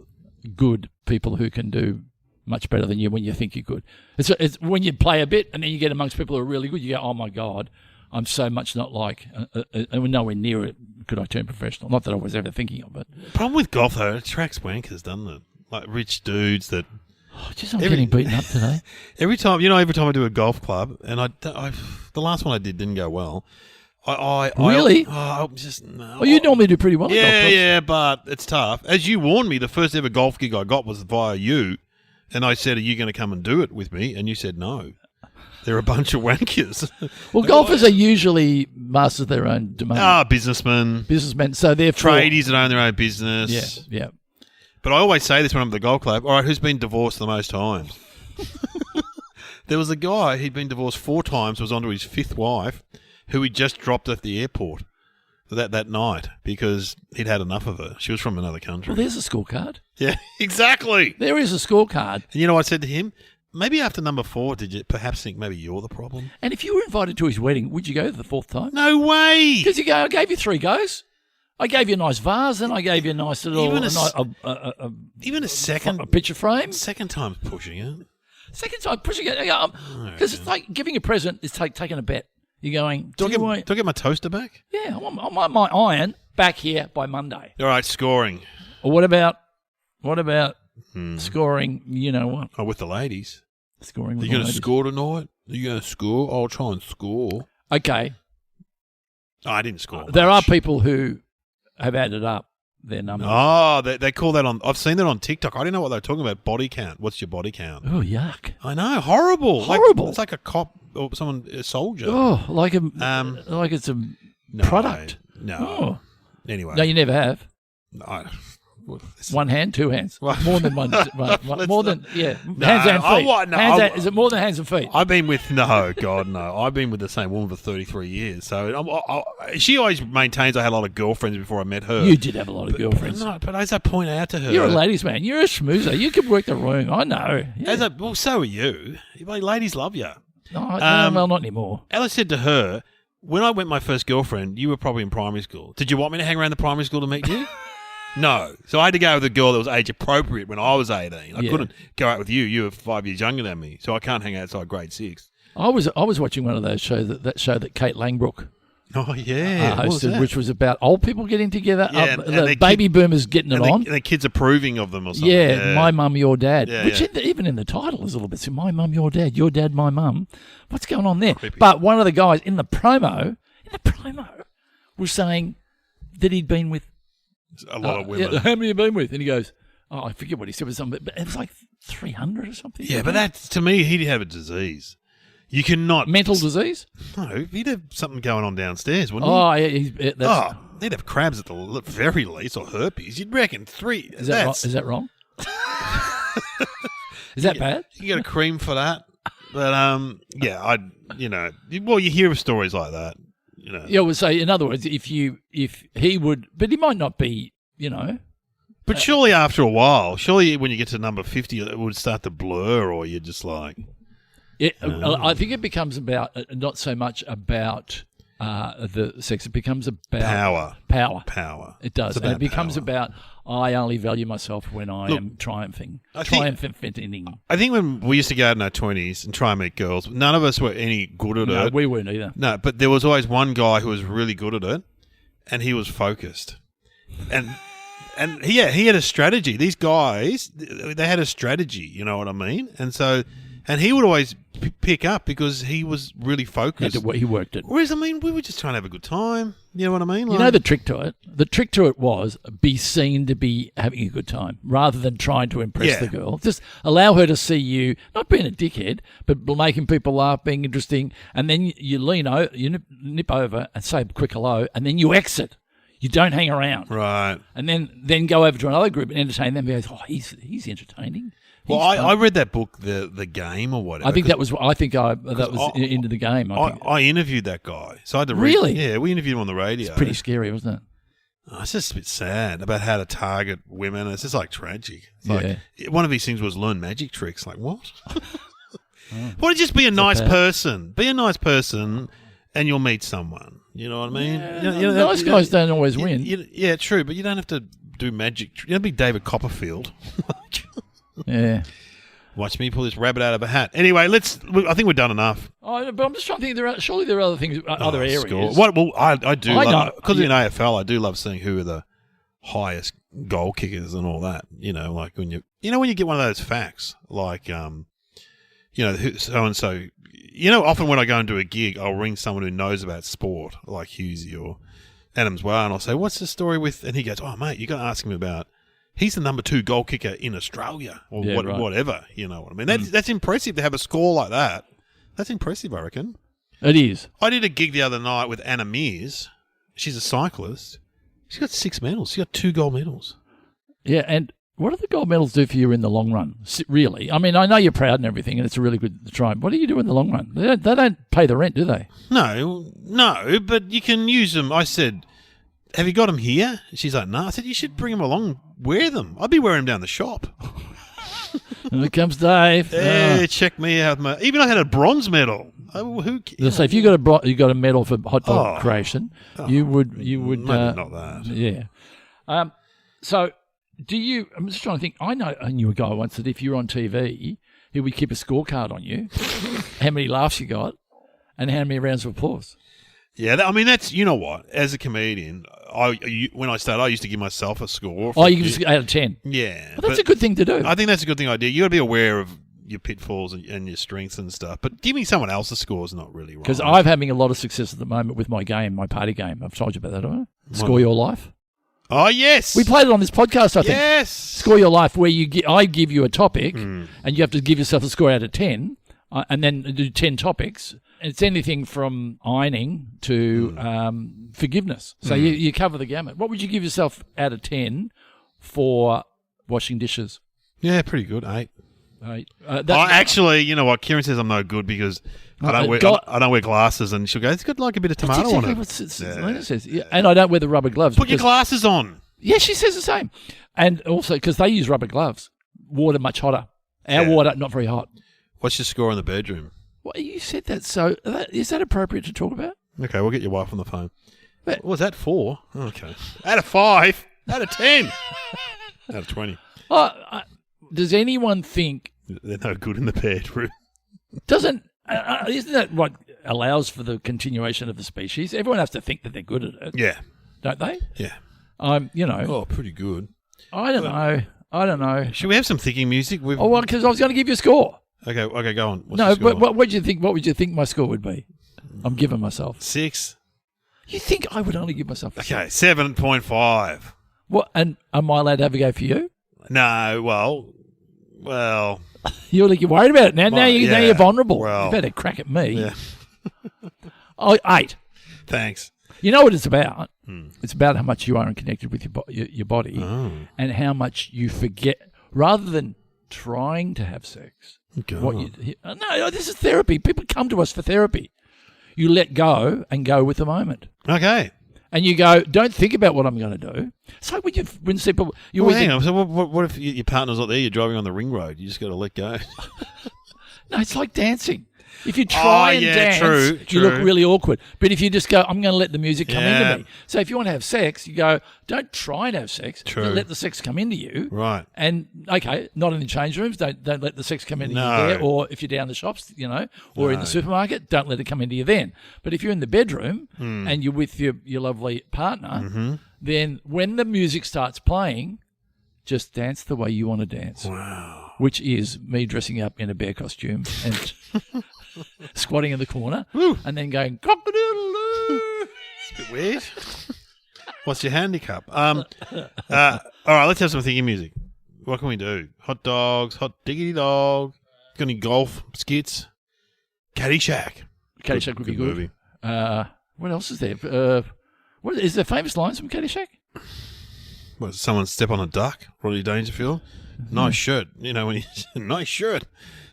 Speaker 1: good people who can do much better than you when you think you're good. It's when you play a bit and then you get amongst people who are really good, you go, oh my God, I'm so much not like, and nowhere near it could I turn professional. Not that I was ever thinking of it.
Speaker 2: Problem with golf though, it attracts wankers, doesn't it? Like rich dudes that
Speaker 1: Oh, I'm getting beaten up today.
Speaker 2: every time I do a golf club, and the last one I did didn't go well.
Speaker 1: Really?
Speaker 2: I'm just no.
Speaker 1: Well, you normally do pretty well at golf clubs.
Speaker 2: Yeah, but it's tough. As you warned me, the first ever golf gig I got was via you, and I said, "Are you going to come and do it with me?" And you said no. They're a bunch of wankers.
Speaker 1: Well, golfers are usually masters of their own domain.
Speaker 2: Businessmen,
Speaker 1: So therefore,
Speaker 2: tradies that own their own business.
Speaker 1: Yeah.
Speaker 2: But I always say this when I'm at the golf club. All right, who's been divorced the most times? There was a guy, he'd been divorced 4 times, was onto his 5th wife, who he just dropped at the airport that night because he'd had enough of her. She was from another country.
Speaker 1: Well, there's a scorecard.
Speaker 2: Yeah, exactly.
Speaker 1: There is a scorecard.
Speaker 2: And you know what I said to him? Maybe after number 4, did you perhaps think maybe you're the problem?
Speaker 1: And if you were invited to his wedding, would you go the 4th time?
Speaker 2: No way.
Speaker 1: Because you go, I gave you 3 goes. I gave you a nice vase, and I gave you a nice little
Speaker 2: Even a second
Speaker 1: a picture frame.
Speaker 2: Second time's pushing it.
Speaker 1: Second time pushing it because it's like giving a present is taking a bet. You're going,
Speaker 2: Do I get my toaster back?
Speaker 1: Yeah, I want my iron back here by Monday.
Speaker 2: All right, scoring.
Speaker 1: Or what about scoring? You know what?
Speaker 2: Oh, with the ladies.
Speaker 1: Scoring.
Speaker 2: Are
Speaker 1: With
Speaker 2: you going to
Speaker 1: ladies.
Speaker 2: score tonight? Are you going to score? I'll try and score.
Speaker 1: Okay.
Speaker 2: Oh, I didn't score.
Speaker 1: There are
Speaker 2: much.
Speaker 1: people who have added up their numbers.
Speaker 2: Oh, they call that on. I've seen that on TikTok. I didn't know what they were talking about. Body count. What's your body count?
Speaker 1: Oh, yuck.
Speaker 2: I know. Horrible.
Speaker 1: Horrible.
Speaker 2: It's like a cop or a soldier.
Speaker 1: Oh, like it's a product.
Speaker 2: No.
Speaker 1: Oh.
Speaker 2: Anyway.
Speaker 1: No, you never have.
Speaker 2: Well,
Speaker 1: 1 hand, 2 hands.
Speaker 2: Well,
Speaker 1: More than one. More than, yeah.
Speaker 2: No,
Speaker 1: hands and feet. Is it more than hands and feet?
Speaker 2: I've been with God no. I've been with the same woman for 33 years. So she always maintains I had a lot of girlfriends before I met her.
Speaker 1: You did have a lot of girlfriends.
Speaker 2: No, but as I point out to her,
Speaker 1: You're a ladies' man. You're a schmoozer. You can work the room. I know. Yeah.
Speaker 2: So are you. Ladies love you.
Speaker 1: No, well, not anymore.
Speaker 2: Ella said to her, when I met my first girlfriend, you were probably in primary school. Did you want me to hang around the primary school to meet you? No. So I had to go with a girl that was age appropriate when I was 18. I couldn't go out with you. You were 5 years younger than me. So I can't hang outside grade 6.
Speaker 1: I was watching one of those shows, that show that Kate Langbrook
Speaker 2: Oh, yeah. What was
Speaker 1: hosted,
Speaker 2: that?
Speaker 1: which was about old people getting together,
Speaker 2: Yeah, and
Speaker 1: the
Speaker 2: their
Speaker 1: baby boomers getting it on.
Speaker 2: And the kids approving of them or something.
Speaker 1: Yeah, my mum, your dad.
Speaker 2: Yeah,
Speaker 1: Which
Speaker 2: yeah.
Speaker 1: even in the title is a little bit, my mum, your dad, my mum. What's going on there?
Speaker 2: Creepy.
Speaker 1: But one of the guys in the promo was saying that he'd been with
Speaker 2: A lot of women.
Speaker 1: Yeah, how many have you been with? And he goes, oh, I forget what he said, but it was like 300 or something.
Speaker 2: Yeah, but that's, to me, he'd have a disease. You cannot...
Speaker 1: Mental disease?
Speaker 2: No, he'd have something going on downstairs, wouldn't he?
Speaker 1: Oh, yeah, that's...
Speaker 2: He'd have crabs at the very least, or herpes. You'd reckon 3.
Speaker 1: Is that wrong? Is that bad?
Speaker 2: You get a cream for that. But, you hear of stories like that. You know.
Speaker 1: Yeah, I would say, in other words, if he would, but he might not be,
Speaker 2: But surely after a while, when you get to number 50, it would start to blur, or you're just like...
Speaker 1: I think it becomes about, not so much about the sex, it becomes about... Power. It does. And it becomes about, I only value myself when I am triumphing.
Speaker 2: I think when we used to go out in our 20s and try and meet girls, none of us were any good at it.
Speaker 1: No, we weren't either.
Speaker 2: No, but there was always one guy who was really good at it, and he was focused. And he had a strategy. These guys, they had a strategy, you know what I mean? And he would always pick up because he was really focused.
Speaker 1: He worked it.
Speaker 2: Whereas, we were just trying to have a good time. You know what I mean?
Speaker 1: You know the trick to it? The trick to it was be seen to be having a good time rather than trying to impress the girl. Just allow her to see you, not being a dickhead, but making people laugh, being interesting, and then you lean over, you nip over and say a quick hello, and then you exit. You don't hang around.
Speaker 2: Right.
Speaker 1: And then go over to another group and entertain them. And go, he's entertaining.
Speaker 2: Well, I read that book, the Game or whatever.
Speaker 1: I think that was into the game.
Speaker 2: I interviewed that guy, so I had to
Speaker 1: Really?
Speaker 2: Yeah, we interviewed him on the radio.
Speaker 1: It's pretty scary, wasn't it?
Speaker 2: Oh, it's just a bit sad about how to target women. It's just like tragic. It's like one of these things was learn magic tricks. Like what? Why don't you just be a nice person? Be a nice person, and you'll meet someone. You know what I mean?
Speaker 1: Nice guys don't always win.
Speaker 2: Yeah, true, but you don't have to do magic. You don't be David Copperfield.
Speaker 1: Yeah.
Speaker 2: Watch me pull this rabbit out of a hat. Anyway, I think we're done enough.
Speaker 1: Oh, but I'm just trying to think. Surely there are other things, other areas.
Speaker 2: Score. Well, I do. Because in AFL, I do love seeing who are the highest goal kickers and all that. You know, like when you get one of those facts, like so and so. You know, often when I go and do a gig, I'll ring someone who knows about sport, like Hughesy or Adams Well, and I'll say, "What's the story with?" And he goes, "Oh, mate, you got to ask him about." He's the number 2 goal kicker in Australia, or whatever. You know what I mean? That's impressive to have a score like that. That's impressive, I reckon.
Speaker 1: It is.
Speaker 2: I did a gig the other night with Anna Mears. She's a cyclist. She got 6 medals. She got 2 gold medals.
Speaker 1: Yeah, and what do the gold medals do for you in the long run? Really? I mean, I know you're proud and everything, and it's a really good try. What do you do in the long run? They don't pay the rent, do they?
Speaker 2: No, but you can use them. I said, "Have you got them here?" She's like, "No." I said, "You should bring them along. Wear them. I'd be wearing them down the shop."
Speaker 1: And here comes Dave.
Speaker 2: Yeah, check me out. Even I had a bronze medal.
Speaker 1: So if you got a medal for hot dog creation, you would
Speaker 2: maybe not that.
Speaker 1: Yeah. So do you? I'm just trying to think. I knew a guy once that if you're on TV, he would keep a scorecard on you, how many laughs you got, and how many rounds of applause.
Speaker 2: Yeah, that's, you know what? As a comedian, when I started, I used to give myself a score.
Speaker 1: You can just out of 10.
Speaker 2: Yeah.
Speaker 1: Well, that's a good thing to do.
Speaker 2: I think that's a good thing I do. You got to be aware of your pitfalls and your strengths and stuff. But giving someone else a score is not really right.
Speaker 1: Because I'm having a lot of success at the moment with my game, my party game. I've told you about that, haven't I? Score Your Life.
Speaker 2: Oh, yes.
Speaker 1: We played it on this podcast, I think.
Speaker 2: Yes.
Speaker 1: Score Your Life, where I give you a topic, and you have to give yourself a score out of 10, and then do 10 topics. It's anything from ironing to forgiveness. So you cover the gamut. What would you give yourself out of 10 for washing dishes?
Speaker 2: Yeah, pretty good. 8.
Speaker 1: 8.
Speaker 2: Actually, you know what? Kieran says I'm no good because I don't wear glasses, and she'll go, "It's got like a bit of tomato on it."
Speaker 1: That's exactly what Lena says. Yeah. And I don't wear the rubber gloves.
Speaker 2: Put your glasses on.
Speaker 1: Yeah, she says the same. And also, because they use rubber gloves, water much hotter. Our water, not very hot.
Speaker 2: What's your score in the bedroom?
Speaker 1: Well, you said that, so is that appropriate to talk about?
Speaker 2: Okay, we'll get your wife on the phone. What was that 4? Okay. Out of 5? Out of 10? Out of 20.
Speaker 1: Does anyone think...
Speaker 2: They're no good in the bedroom.
Speaker 1: Isn't that what allows for the continuation of the species? Everyone has to think that they're good at it.
Speaker 2: Yeah.
Speaker 1: Don't they?
Speaker 2: Yeah.
Speaker 1: Oh,
Speaker 2: pretty good.
Speaker 1: I don't know.
Speaker 2: Should we have some thinking music?
Speaker 1: Because I was going to give you a score.
Speaker 2: Okay, go on.
Speaker 1: But what would you think? What would you think my score would be? I'm giving myself
Speaker 2: 6.
Speaker 1: You think I would only give myself
Speaker 2: 6? 7.5.
Speaker 1: What? And am I allowed to have a go for you?
Speaker 2: No. Well.
Speaker 1: You're worried about it now. Now you're vulnerable.
Speaker 2: Well,
Speaker 1: you better crack at me.
Speaker 2: Yeah.
Speaker 1: 8.
Speaker 2: Thanks.
Speaker 1: You know what it's about? It's about how much you are connected with your body and how much you forget, rather than trying to have sex. No, this is therapy. People come to us for therapy. You let go and go with the moment.
Speaker 2: Okay.
Speaker 1: And you go, don't think about what I'm going to do. So when people...
Speaker 2: hang on. So what if your partner's not there, you're driving on the ring road, you just got to let go?
Speaker 1: No, it's like dancing. If you try and dance, you look really awkward. But if you just go, I'm going to let the music come into me. So if you want to have sex, you go, don't try and have sex.
Speaker 2: True.
Speaker 1: Let the sex come into you.
Speaker 2: Right.
Speaker 1: And, okay, not in the change rooms. Don't let the sex come into you there. Or if you're down the shops, or in the supermarket, don't let it come into you then. But if you're in the bedroom and you're with your lovely partner, then when the music starts playing, just dance the way you want to dance.
Speaker 2: Wow.
Speaker 1: Which is me dressing up in a bear costume and... squatting in the corner and then going cock-a-doodle-doo.
Speaker 2: It's a bit weird. What's your handicap? All right, let's have some thinking music. What can we do? Hot dogs, hot diggity dog. Got any golf skits? Caddyshack.
Speaker 1: Caddyshack would be good.
Speaker 2: Movie.
Speaker 1: What else is there? What is there famous lines from Caddyshack?
Speaker 2: What, someone step on a duck? Rodney Dangerfield? Nice shirt. You know, when he nice shirt.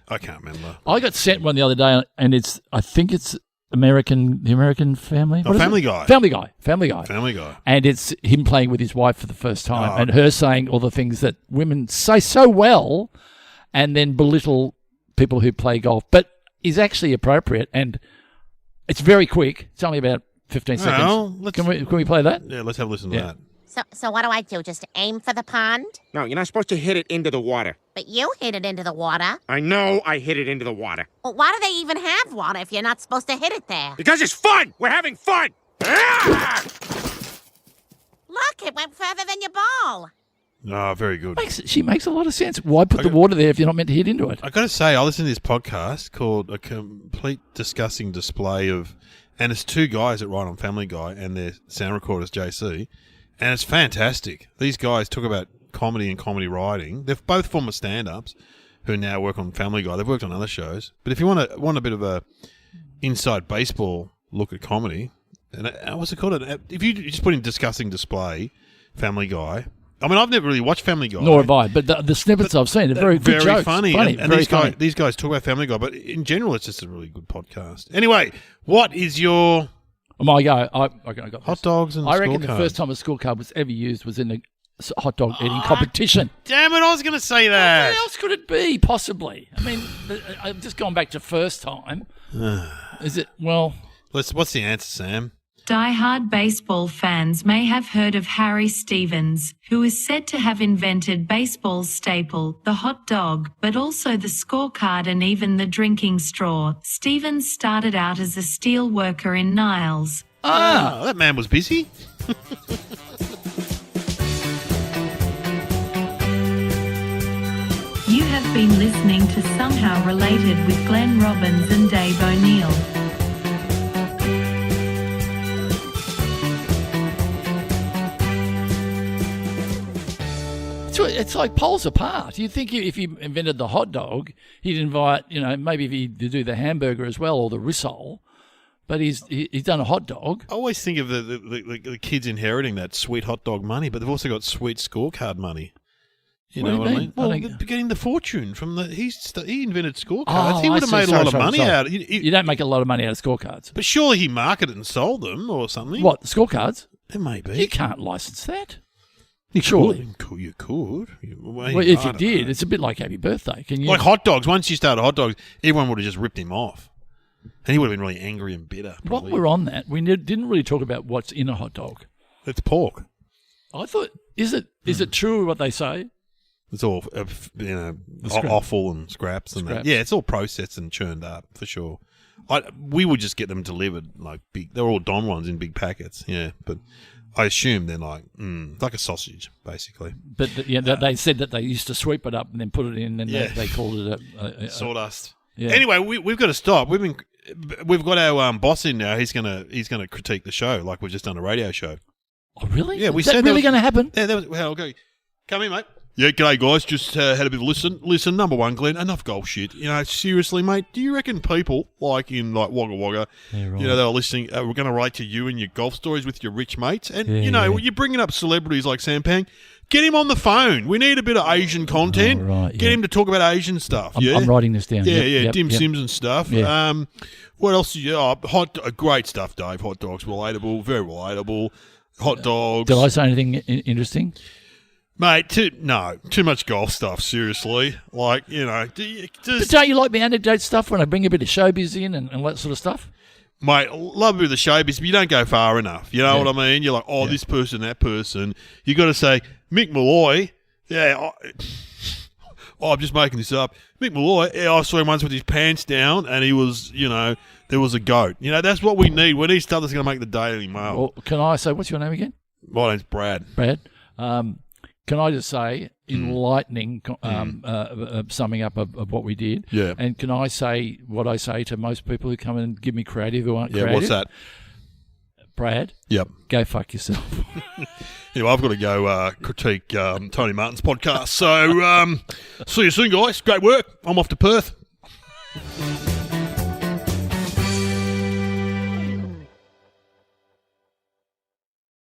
Speaker 2: I can't remember.
Speaker 1: I got sent one the other day, and I think it's the American Family. What is
Speaker 2: Family
Speaker 1: it?
Speaker 2: Guy.
Speaker 1: Family Guy. Family Guy.
Speaker 2: Family Guy.
Speaker 1: And it's him playing with his wife for the first time, and her saying all the things that women say so well, and then belittle people who play golf, but is actually appropriate, and it's very quick. It's only about 15 seconds.
Speaker 2: Well,
Speaker 1: Can we play that?
Speaker 2: Yeah, let's have a listen to that.
Speaker 4: So what do I do? Just aim for the pond?
Speaker 5: No, you're not supposed to hit it into the water.
Speaker 4: But you hit it into the water.
Speaker 5: I know I hit it into the water.
Speaker 4: Well, why do they even have water if you're not supposed to hit it there?
Speaker 5: Because it's fun! We're having fun! Ah!
Speaker 4: Look, it went further than your ball.
Speaker 2: Oh, very good.
Speaker 1: She makes a lot of sense. Why put the water there if you're not meant to hit into it?
Speaker 2: I got to say, I listened to this podcast called A Complete Disgusting Display of, and it's two guys that write on Family Guy and their sound recorder's JC, and it's fantastic. These guys talk about comedy and comedy writing. They're both former stand-ups who now work on Family Guy. They've worked on other shows. But if you want a bit of a inside baseball look at comedy, and what's it called? If you just put in Disgusting Display, Family Guy. I mean, I've never really watched Family Guy.
Speaker 1: Nor have I, but the snippets I've seen are very good jokes.
Speaker 2: Funny. And these guys talk about Family Guy, but in general, it's just a really good podcast. Anyway, what is your...
Speaker 1: My go. I got
Speaker 2: hot dogs and
Speaker 1: I reckon
Speaker 2: scorecard.
Speaker 1: the first time a scorecard was ever used was in a hot dog eating competition.
Speaker 2: Damn it, I was going to say that.
Speaker 1: What else could it be, possibly? I mean, I've just gone back to first time. Is it, well...
Speaker 2: What's the answer, Sam?
Speaker 3: Die-hard baseball fans may have heard of Harry Stevens, who is said to have invented baseball's staple, the hot dog, but also the scorecard and even the drinking straw. Stevens started out as a steel worker in Niles.
Speaker 2: Oh, that man was busy.
Speaker 3: You have been listening to Somehow Related with Glenn Robbins and Dave O'Neill.
Speaker 1: It's like poles apart. You think if he invented the hot dog, he'd invite, maybe he'd do the hamburger as well or the rissole, but he's done a hot dog.
Speaker 2: I always think of the kids inheriting that sweet hot dog money, but they've also got sweet scorecard money. You know what I mean? Well, they're getting the fortune from he invented scorecards. He would have made a lot of money out of it.
Speaker 1: You don't make a lot of money out of scorecards.
Speaker 2: But surely he marketed and sold them or something.
Speaker 1: What, the scorecards?
Speaker 2: It may be.
Speaker 1: You can't license that.
Speaker 2: You
Speaker 1: surely.
Speaker 2: Could. You could.
Speaker 1: Well, if you did, it's a bit like Happy Birthday. Can you?
Speaker 2: Like hot dogs. Once you started hot dogs, everyone would have just ripped him off. And he would have been really angry and bitter.
Speaker 1: While we're on that, we didn't really talk about what's in a hot dog.
Speaker 2: It's pork.
Speaker 1: I thought, is it true what they say?
Speaker 2: It's all, offal and scraps and that. Yeah, it's all processed and churned up, for sure. We would just get them delivered, like big. They're all Don ones in big packets, yeah. But I assume they're like a sausage, basically.
Speaker 1: But they said that they used to sweep it up and then put it in, and they called it a
Speaker 2: sawdust.
Speaker 1: Yeah.
Speaker 2: Anyway, we've got to stop. We've got our boss in now. He's gonna critique the show, like we've just done a radio show.
Speaker 1: Oh, really?
Speaker 2: Yeah,
Speaker 1: Is that really going to happen?
Speaker 2: Yeah, that was. Well, okay. Come in, mate. Yeah, g'day, guys. Just had a bit of listen. Number one, Glenn, enough golf shit. Seriously, mate, do you reckon people in Wagga Wagga,
Speaker 1: right.
Speaker 2: they're listening, we're going to relate to you and your golf stories with your rich mates? And, you're bringing up celebrities like Sam Pang. Get him on the phone. We need a bit of Asian content.
Speaker 1: Oh, right,
Speaker 2: Get him to talk about Asian stuff.
Speaker 1: I'm writing this down.
Speaker 2: Yeah, Dim Sims and stuff.
Speaker 1: Yeah.
Speaker 2: What else? Great stuff, Dave. Hot dogs, relatable, very relatable. Hot dogs.
Speaker 1: Did I say anything interesting?
Speaker 2: Mate, too much golf stuff, seriously. Like,
Speaker 1: But don't you like the anecdote stuff when I bring a bit of showbiz in and that sort of stuff?
Speaker 2: Mate, love a bit of the showbiz, but you don't go far enough. You know what I mean? You're like, this person, that person. You got to say, Mick Malloy, I'm just making this up. Mick Malloy, I saw him once with his pants down, and he was, there was a goat. That's what we need. We need stuff that's going to make the Daily Mail.
Speaker 1: Well, can I say, what's your name again?
Speaker 2: My name's Brad.
Speaker 1: Brad. Can I just say, enlightening summing up of what we did?
Speaker 2: Yeah.
Speaker 1: And can I say what I say to most people who come and give me creative who aren't creative?
Speaker 2: Yeah, what's that?
Speaker 1: Brad?
Speaker 2: Yep.
Speaker 1: Go fuck yourself.
Speaker 2: Anyway, I've got to go critique Tony Martin's podcast. So, see you soon, guys. Great work. I'm off to Perth.